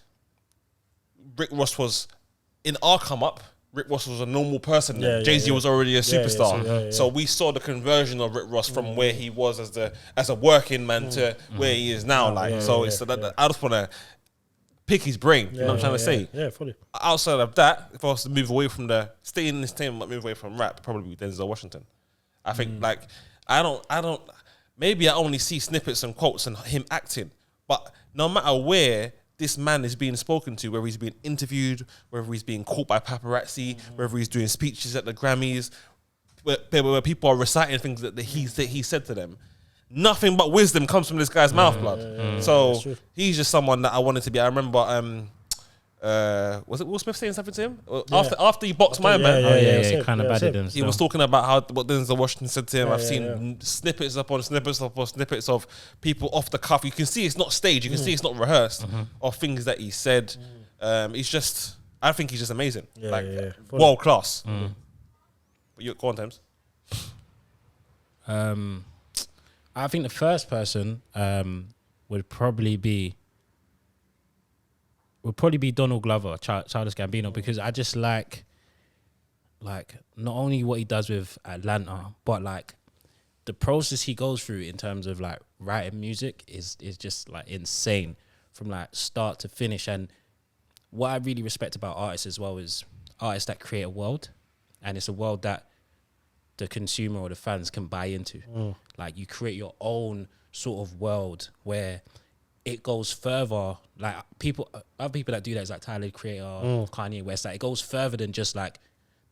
Rick Ross was in our come up. Rick Ross was a normal person. Jay-Z was already a superstar. So we saw the conversion of Rick Ross from where he was as a working man to where he is now. I just want to pick his brain. You know what I'm trying to say? Yeah, fully. Outside of that, if I was to move away from stay in this team, but move away from rap, probably Denzel Washington. I think maybe I only see snippets and quotes and him acting, but no matter where this man is being spoken to, whether he's being interviewed, whether he's being caught by paparazzi, whether he's doing speeches at the Grammys, where people are reciting things that he said to them, nothing but wisdom comes from this guy's mouth, blood. So he's just someone that I wanted to be. I remember, was it Will Smith saying something to him after he boxed my man? He kind of batted him. He was talking about what Denzel Washington said to him. I've seen snippets upon snippets of people off the cuff. You can see it's not staged. You can see it's not rehearsed of things that he said. I think he's just amazing, world class. But you go on, Temz. I think the first person would probably be Donald Glover, Childish Gambino, because I just like not only what he does with Atlanta, but like the process he goes through in terms of like writing music is just like insane from like start to finish. And what I really respect about artists as well is artists that create a world, and it's a world that the consumer or the fans can buy into. Like you create your own sort of world where it goes further. Like other people that do that is like Tyler, the Creator, Kanye West. Like it goes further than just like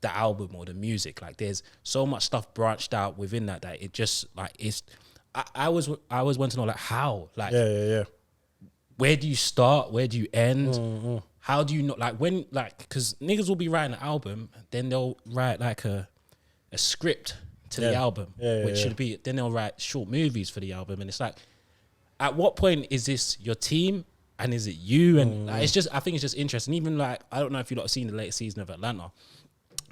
the album or the music. Like there's so much stuff branched out within that it just like it's. I always want to know like how like where do you start? Where do you end? How do you not like when like because niggas will be writing an album, then they'll write like a script to the album, which should be then they'll write short movies for the album, and it's like. At what point is this your team and is it you? And like, it's just, I think it's just interesting. Even like, I don't know if you lot have seen the latest season of Atlanta.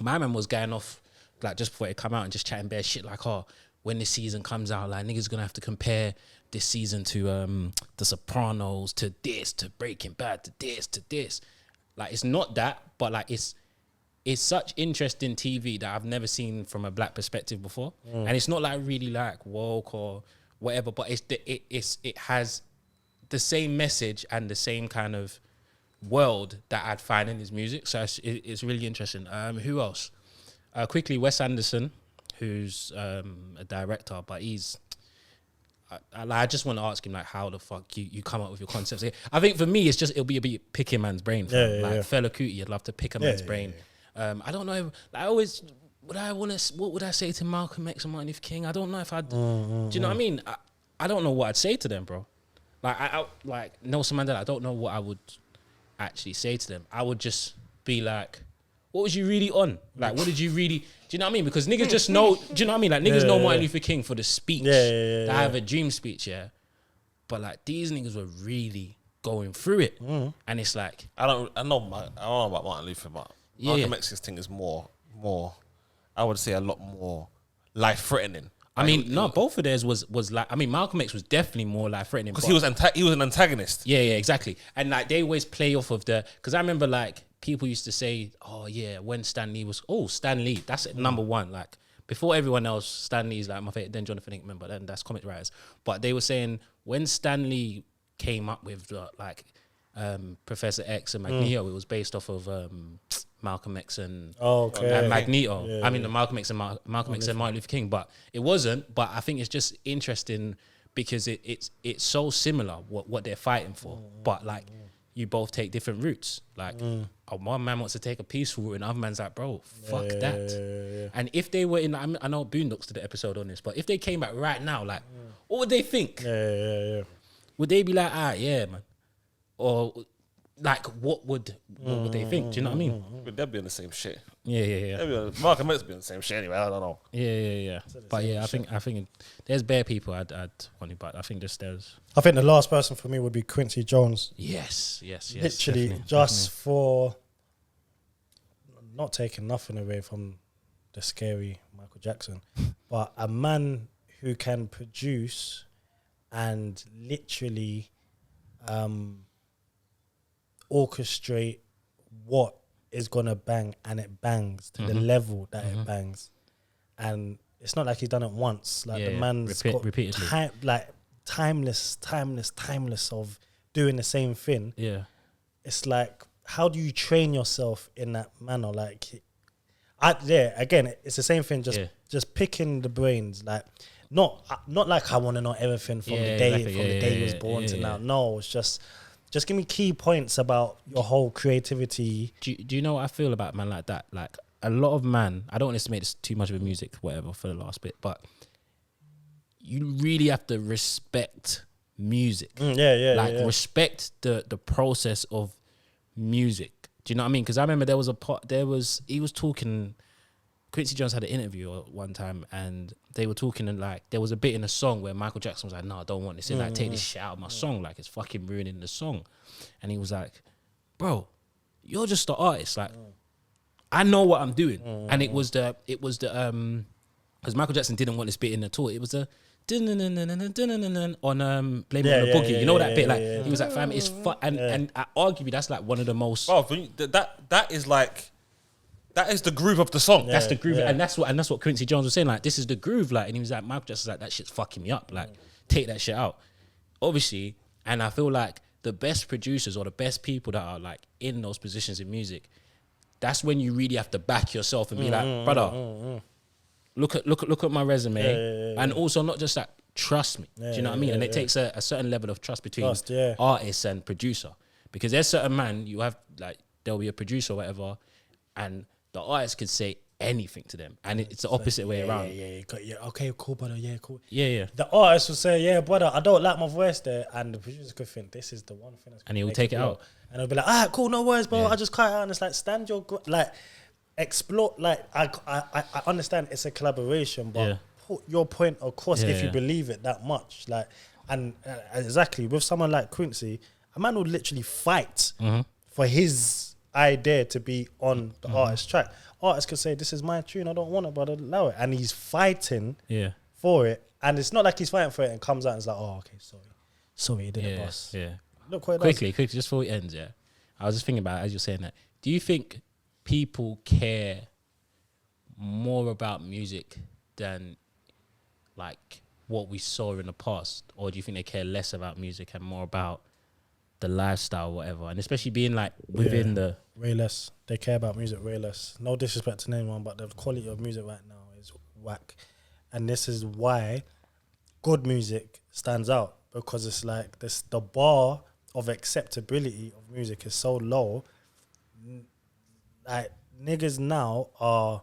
My man was going off like just before it come out and just chatting bare shit like, oh, when this season comes out, like niggas gonna have to compare this season to The Sopranos, to this, to Breaking Bad, to this. Like it's not that, but like it's such interesting TV that I've never seen from a black perspective before. And it's not like really like woke or whatever, but it has the same message and the same kind of world that I'd find in his music. So it's really interesting. Who else? Quickly, Wes Anderson, who's a director, but he's. I just want to ask him like how the fuck you come up with your concepts. I think for me it'll be a bit picking man's brain. Fela Kuti, I'd love to pick a man's brain. I don't know. If, I always. What would I say to Malcolm X and Martin Luther King? I don't know if I'd. Do you know what I mean? I don't know what I'd say to them, bro. Like I like Nelson Mandela. I don't know what I would actually say to them. I would just be like, "What was you really on? Like, what did you really?" Do you know what I mean? Because niggas just know. Do you know what I mean? Like niggas know Martin Luther King for the speech. I have a dream speech, But like these niggas were really going through it, and it's like I don't know about Martin Luther, but Malcolm X's thing is more. I would say a lot more life-threatening. I mean, no, both of theirs was like. I mean, Malcolm X was definitely more life-threatening because he was an antagonist. Yeah, exactly. And like they always play off of because I remember like people used to say, "Oh yeah, when Stan Lee was Stan Lee, that's number one." Like before everyone else, Stan Lee's like my favorite. Then Jonathan Hickman, but then that's comic writers. But they were saying when Stan Lee came up with Professor X and Magneto, it was based off of Malcolm X and Magneto. I mean, Malcolm X and Malcolm X and Martin Luther King, but it wasn't. But I think it's just interesting because it's so similar what they're fighting for, but like you both take different routes. Like one man wants to take a peaceful route, and other man's like, bro, fuck that. And if they were I know Boondocks did an episode on this, but if they came back right now, like, what would they think? Would they be like, yeah, man, or like what would they think? Do you know what I mean? But they'll be on the same shit. Yeah. Mark and Matt's be on the same shit anyway. I don't know. Yeah. But yeah, I think there's bare people I'd want to, but I think there's. I think the last person for me would be Quincy Jones. Yes. Literally, definitely. for not taking nothing away from the scary Michael Jackson, but a man who can produce and literally orchestrate what is gonna bang, and it bangs to the level that it bangs, and it's not like he's done it once. Like the man's got repeatedly. Timeless of doing the same thing. Yeah. It's like, how do you train yourself in that manner? Like, again, it's the same thing. Just picking the brains. Like, not like I want to know everything from the day he was born to now. No, it's just give me key points about your whole creativity. Do you know what I feel about man like that? Like a lot of man, I don't want to make this too much of a music, whatever, for the last bit, but you really have to respect music. Respect the process of music. Do you know what I mean? Because I remember he was talking. Quincy Jones had an interview one time, and they were talking, and like there was a bit in a song where Michael Jackson was like, "No, I don't want this in. Like, take this shit out of my song. Like, it's fucking ruining the song." And he was like, "Bro, you're just the artist. Like, I know what I'm doing." And it was the because Michael Jackson didn't want this bit in at all. It was a on Blame It on the Boogie. You know that bit? Like he was like, "Fam, it's fun." And arguably that's like one of the most. Bro, that is like. That is the groove of the song. That's the groove, and that's what Quincy Jones was saying. Like, this is the groove, like, and he was like, Michael Jackson's like, that shit's fucking me up. Like, take that shit out. Obviously, and I feel like the best producers or the best people that are like in those positions in music, that's when you really have to back yourself and be like, brother, look at my resume, and also not just like trust me. Do you know what I mean? And it takes a certain level of trust between artist and producer, because there's certain man you have, like, there'll be a producer or whatever, and the artist could say anything to them, and it's the opposite way around. Okay, cool, brother. Yeah, cool. Yeah. The artist will say, "Yeah, brother, I don't like my voice there," and the producer could think, "This is the one thing that's." And he will take it out, and he'll be like, "Ah, cool, no worries, bro. I just cut it out." And it's like, stand your like, explore. Like, I understand it's a collaboration, but put your point across if you believe it that much. Like, and exactly with someone like Quincy, a man would literally fight for his idea to be on the artist's track. Artist could say, "This is my tune, I don't want it, but I'll allow it," and he's fighting for it, and it's not like he's fighting for it and comes out and is like, "Oh, okay, sorry, you did it, boss." Look what it quickly, just before it ends. I was just thinking about it as you're saying that. Do you think people care more about music than like what we saw in the past, or do you think they care less about music and more about the lifestyle, whatever, and especially being like within the way less? They care about music way less. No disrespect to anyone, but the quality of music right now is whack, and this is why good music stands out, because it's like this, the bar of acceptability of music is so low. Like, niggas now are,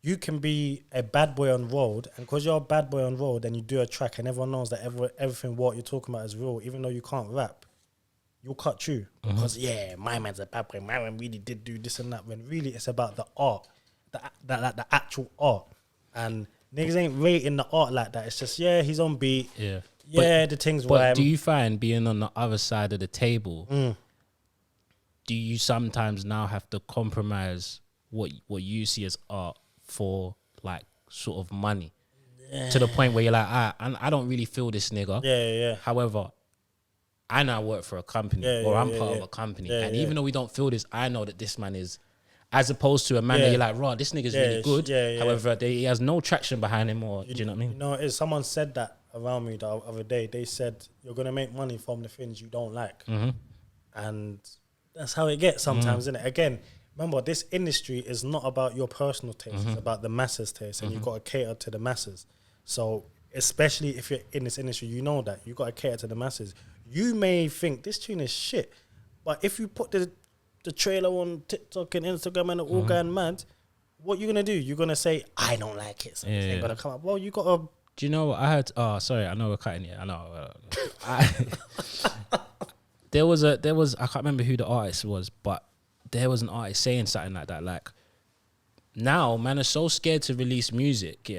you can be a bad boy on road, and because you're a bad boy on road and you do a track and everyone knows that everything what you're talking about is real, even though you can't rap, you'll cut through because my man's a bad boy, my man really did do this and that, when really it's about the art, the actual art, and niggas ain't rating the art like that. It's just he's on beat, the things. But do you find being on the other side of the table, do you sometimes now have to compromise what you see as art for like sort of money, to the point where you're like, I don't really feel this nigga. However, I now work for a company, or I'm part of a company, and even though we don't feel this, I know that this man is, as opposed to a man that you're like, raw, this nigga's really good. However, he has no traction behind him, or do you know what I mean? You know, someone said that around me the other day. They said, you're gonna make money from the things you don't like, and that's how it gets sometimes, isn't it? Again, remember, this industry is not about your personal taste; it's about the masses' taste, and you've got to cater to the masses. So, especially if you're in this industry, you know that you got to cater to the masses. You may think this tune is shit, but if you put the trailer on TikTok and Instagram and all going mad, what you gonna do? You're gonna say, "I don't like it," so it ain't gonna come up. Well, you gotta. Do you know what I heard? Oh, sorry, I know we're cutting it. I know. there was I can't remember who the artist was, but there was an artist saying something like that. Like, now, man are so scared to release music,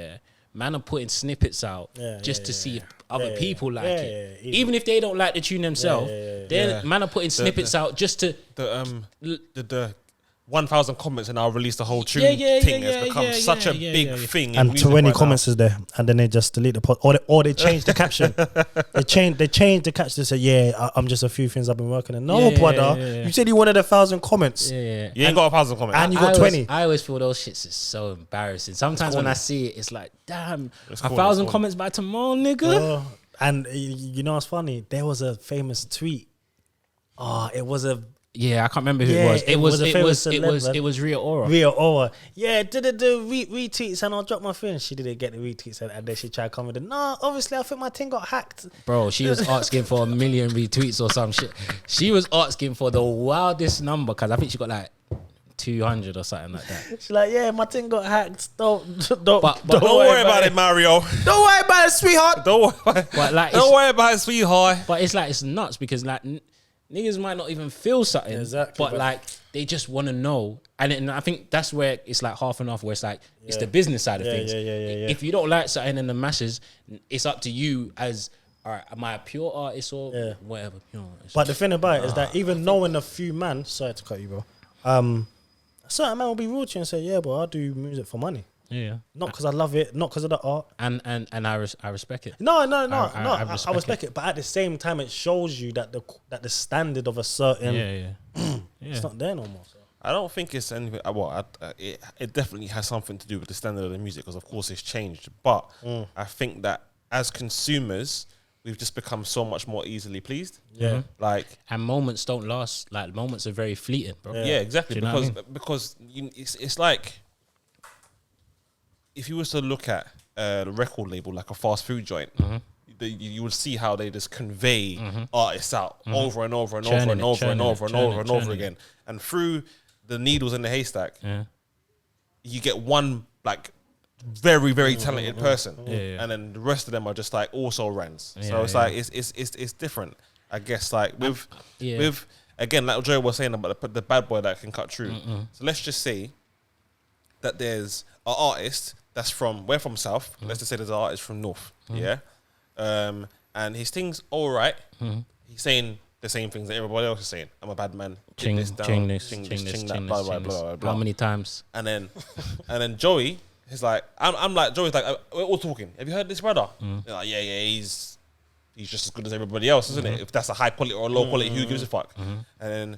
man are putting snippets out just to see if other people like it. Even if they don't like the tune themselves, then man are putting snippets out just to... The 1,000 comments and I'll release the whole tune thing has become such a big thing. And 20 comments is there, and then they just delete the post, or they change the caption. They change the caption. They say, I'm just a few things I've been working on. No, brother, you said you wanted 1,000 comments. You ain't got 1,000 comments, and you got 20. I always feel those shits is so embarrassing. Sometimes when I see it, it's like, damn, 1,000 comments by tomorrow, nigga. And you know what's funny? There was a famous tweet. It was a... Yeah, I can't remember who it was. It was Rhea Ora. Did it do retweets and I'll drop my phone. She didn't get the retweets and then she tried commenting. No, obviously I think my thing got hacked. Bro, she was asking for 1 million retweets or some shit. She was asking for the wildest number because I think she got like 200 or something like that. She's like, my thing got hacked. Don't worry about it, Mario. Don't worry about it, sweetheart. Don't worry about it, sweetheart. But it's like, it's nuts because like... Niggas might not even feel something, but like they just want to know, and I think that's where it's like half and half. Where it's like it's the business side of things. If you don't like something in the masses, it's up to you as, all right, am I a pure artist or whatever? But the thing about it is that even knowing a few man, sorry to cut you, bro. A certain man will be rude to you and say, bro, I do music for money. Yeah, not because I love it, not because of the art, and I respect it. No, I respect it. But at the same time, it shows you that the standard of a certain it's not there no more. So. I don't think it's anything. It definitely has something to do with the standard of the music because of course it's changed. But I think that as consumers, we've just become so much more easily pleased. Yeah, and moments don't last. Like moments are very fleeting, bro. Yeah, exactly. Because it's like. If you was to look at a record label like a fast food joint, you would see how they just convey artists out over and over and over and over and over and over and over again. And through the needles in the haystack, you get one like very, very talented person, and then the rest of them are just like also rans. So it's like it's different, I guess. Like with again, like Joe was saying about the bad boy that can cut through. So let's just say that there's an artist that's we're from South. Let's just say there's an artist from North. And his thing's all right. He's saying the same things that everybody else is saying. I'm a bad man. Ching this, that, blah, blah, blah, blah. How many times? And then Joey is like, I'm like, Joey's like, we're all talking. Have you heard this brother? They're like, he's just as good as everybody else, isn't it? If that's a high quality or a low quality, who gives a fuck? And then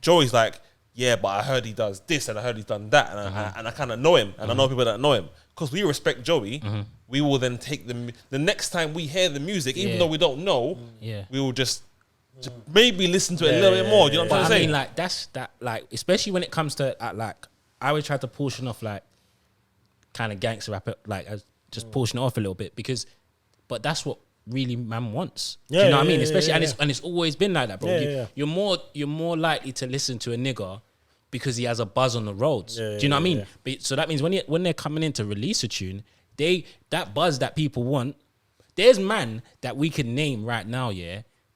Joey's like, but I heard he does this and I heard he's done that and I kind of know him and I know people that know him. Because we respect Joey, we will then take the next time we hear the music, even though we don't know, we will just maybe listen to it a little bit more. Do you know what I'm saying? I mean, like, that's that, like, especially when it comes to, like, I always try to portion off, like, kind of gangster rap, like, just portion it off a little bit but that's what really man wants. Do you know what I mean? Especially, and it's always been like that, bro. You're more likely to listen to a nigga because he has a buzz on the roads. Do you know what I mean? But, so that means when they're coming in to release a tune, that buzz that people want, there's man that we can name right now,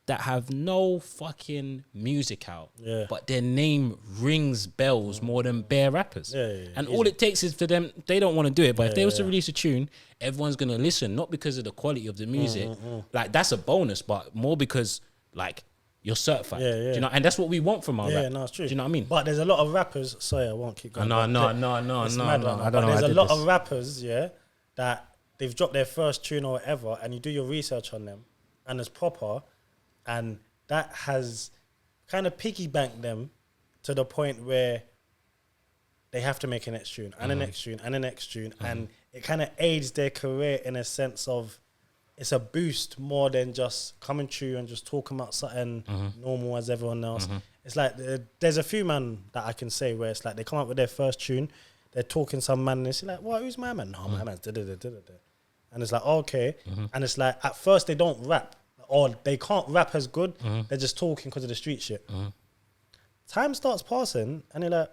that have no fucking music out, but their name rings bells more than bare rappers. And all it takes is for them, they don't want to do it, but if they was to release a tune, everyone's going to listen, not because of the quality of the music. Like, that's a bonus, but more because, like, you're certified. Do you know? And that's what we want from our rap. No, it's true. Do you know what I mean? But there's a lot of rappers, sorry, I won't keep going. No. I don't know. There's a lot of rappers, that they've dropped their first tune or whatever, and you do your research on them, and it's proper, and that has kind of piggybanked them to the point where they have to make a next tune, and a next tune, and a next tune, and it kind of aids their career in a sense of it's a boost more than just coming through and just talking about something normal as everyone else. It's like there's a few man that I can say where it's like they come up with their first tune, they're talking some man, and it's like, what, who's my man? No, my man's da-da-da-da-da. And it's like, okay. And it's like, at first they don't rap, or they can't rap as good, they're just talking because of the street shit. Time starts passing, and they're like,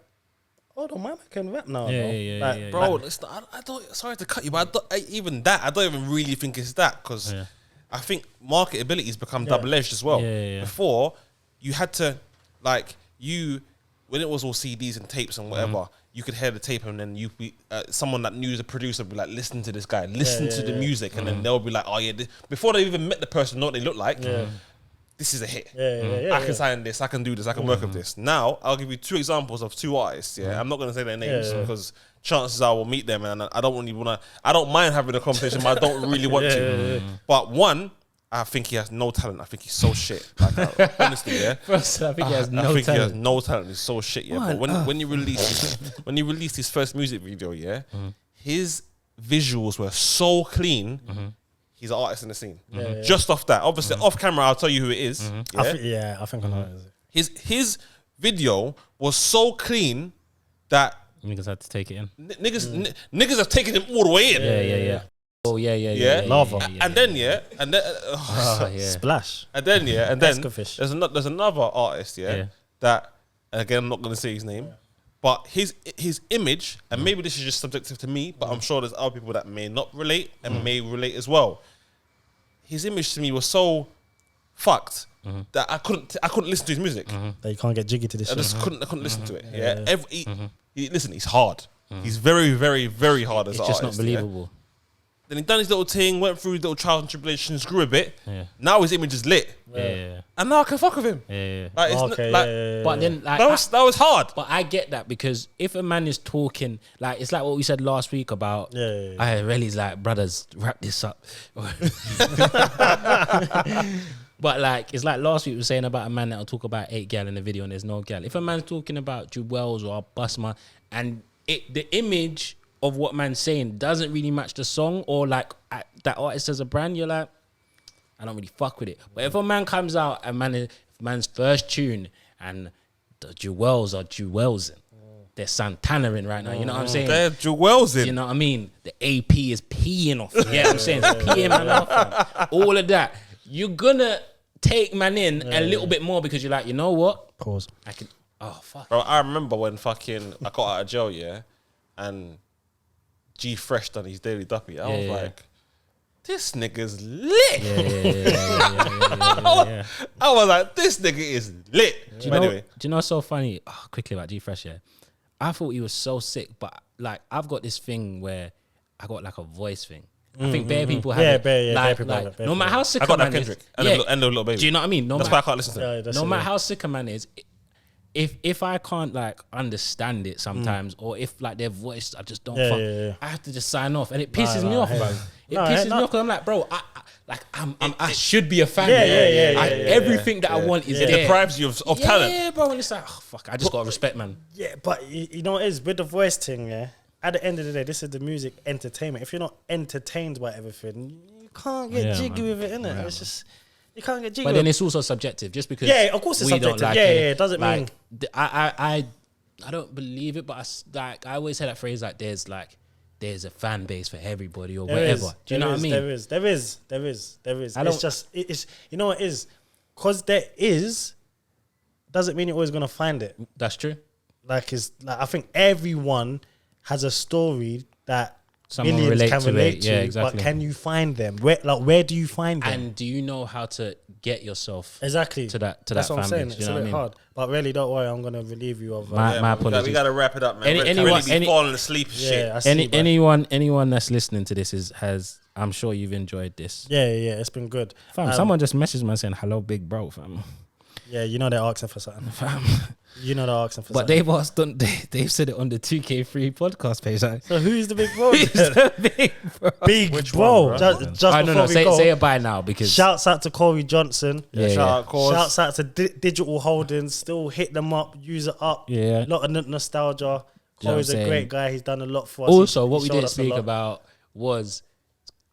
oh, my man can rap now, bro. I don't. Sorry to cut you, but I don't even really think it's that because I think marketability has become double edged as well. Before, you had to when it was all CDs and tapes and whatever, you could hear the tape and then you be someone that knew the producer would be like, listen to this guy, listen to the music, and then they'll be like, oh yeah, before they even met the person, know what they look like. This is a hit. I can sign this. I can do this. I can work with this. Now, I'll give you 2 examples of 2 artists. Yeah, I'm not going to say their names because chances are we'll meet them, and I don't really want to. I don't mind having a conversation, but I don't really want to. But one, I think he has no talent. I think he's so shit. Like, honestly, yeah. First, I think he has no I think talent. he has no talent. He's so shit. Yeah. But when he released his first music video, yeah, his visuals were so clean. He's an artist in the scene. Just off that, obviously off camera, I'll tell you who it is. I think I know who it is. His video was so clean that niggas had to take it in. Niggas have taken him all the way in. Yeah. Oh yeah. Lava. And then Splash. and then Escofish. there's another artist that, again, I'm not gonna say his name, but his image, and maybe this is just subjective to me, but I'm sure there's other people that may not relate and may relate as well. His image to me was so fucked that I couldn't listen to his music. That you can't get jiggy to this shit. I couldn't listen to it. Listen, he's hard. He's very, very, very hard as an artist. It's just not believable. Then he done his little thing, went through his little trials and tribulations, grew a bit. Yeah. Now his image is lit. Yeah. And now I can fuck with him. Yeah. Like, But then, like, that was hard. But I get that, because if a man is talking, like, it's like what we said last week about, I really's like, brothers, wrap this up. But like, it's like last week we were saying about a man that'll talk about 8 gal in a video and there's no gal. If a man's talking about Jewels or Busman and the image of what man's saying doesn't really match the song, or like that artist as a brand, you're like, I don't really fuck with it. But if a man comes out and man's first tune and the Jewels are Jewelsing, they're Santana-ing right now, you know what I'm saying? They're Jewelsing. You know what I mean? The AP is peeing off. Yeah, I'm saying it's peeing man off. All of that. You're gonna take man in a little bit more because you're like, you know what? Pause. I can. Oh fuck. Bro, I remember when I got out of jail, and G Fresh done his Daily Duppy. I was like, this nigga's lit. I was like, this nigga is lit. Do you know what's so funny? Oh, quickly about G Fresh, I thought he was so sick, but like I've got this thing where I got like a voice thing. I think bare people have it. No matter how sick I got a man that Kendrick is, and the Little Baby. Do you know what I mean? That's why I can't listen to it. No matter how sick a man is, if I can't like understand it sometimes, or if like their voice I just don't fuck, I have to just sign off, and it pisses me off, bro. It pisses me off because I'm like, bro, I should be a fan. Everything that I want is there. It deprives you of talent. Yeah, bro. And it's like, oh fuck, I just gotta respect, man. Yeah, but you know what it is with the voice thing, at the end of the day, this is the music entertainment. If you're not entertained by everything, you can't get jiggy with it, innit? It's just, you can't get jiggy. But then it's also subjective, just because of course it's we subjective. don't like it doesn't mean I don't believe it, but I always say that phrase like there's a fan base for everybody or whatever. Do you know what I mean? There is. It's just you know what it is, because there is doesn't mean you're always gonna find it. That's true. Like I think everyone has a story that someone millions can relate to. Yeah, exactly. But can you find them? Where do you find them? And do you know how to get yourself to that? That's what I'm saying. It's a bit hard. But really, don't worry. I'm gonna relieve you of my apologies. We gotta wrap it up, man. Anyone falling asleep? Anyone that's listening to this I'm sure you've enjoyed this. Yeah. It's been good. Fam, someone just messaged me saying, "Hello, big bro, fam." Yeah, you know they're asking for something. Fam. You know they're asking for something. But they've said it on the 2K3 podcast page. Like, so who's the big bro? Who's the big bro? Big bro. Just I don't know. Say it by now, because shouts out to Corey Johnson. Shouts out to Digital Holdings. Still hit them up, use it up. Yeah. A lot of nostalgia. Corey's a great guy. He's done a lot for us. Also, what we didn't speak about was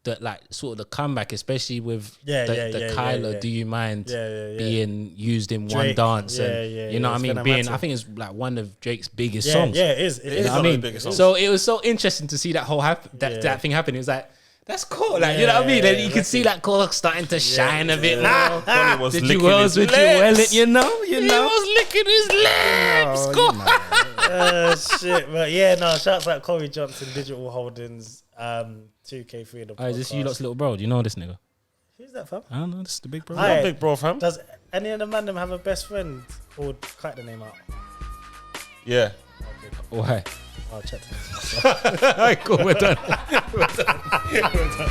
the like sort of the comeback, especially with the Kyler. Do you mind being used in one dance? And you know what I mean? I think it's like one of Drake's biggest songs. Yeah, it is. It is one of the biggest songs. So it was so interesting to see that whole that thing happen. It was like, that's cool. Like, you know what I mean? And you can see that Cork starting to shine a bit now. Was the Jewels with Jewel, you know? He was licking his lips. Shit, but shouts out Corey Johnson, Digital Holdings, 2K3 in the podcast. Is this you lot's little bro? Do you know this nigga? Who's that, fam? I don't know. This is the big bro. Big bro, fam. any of the man them have a best friend or cut the name out? Yeah. Okay, Why? I'll check. Alright, cool. We're done. We're done.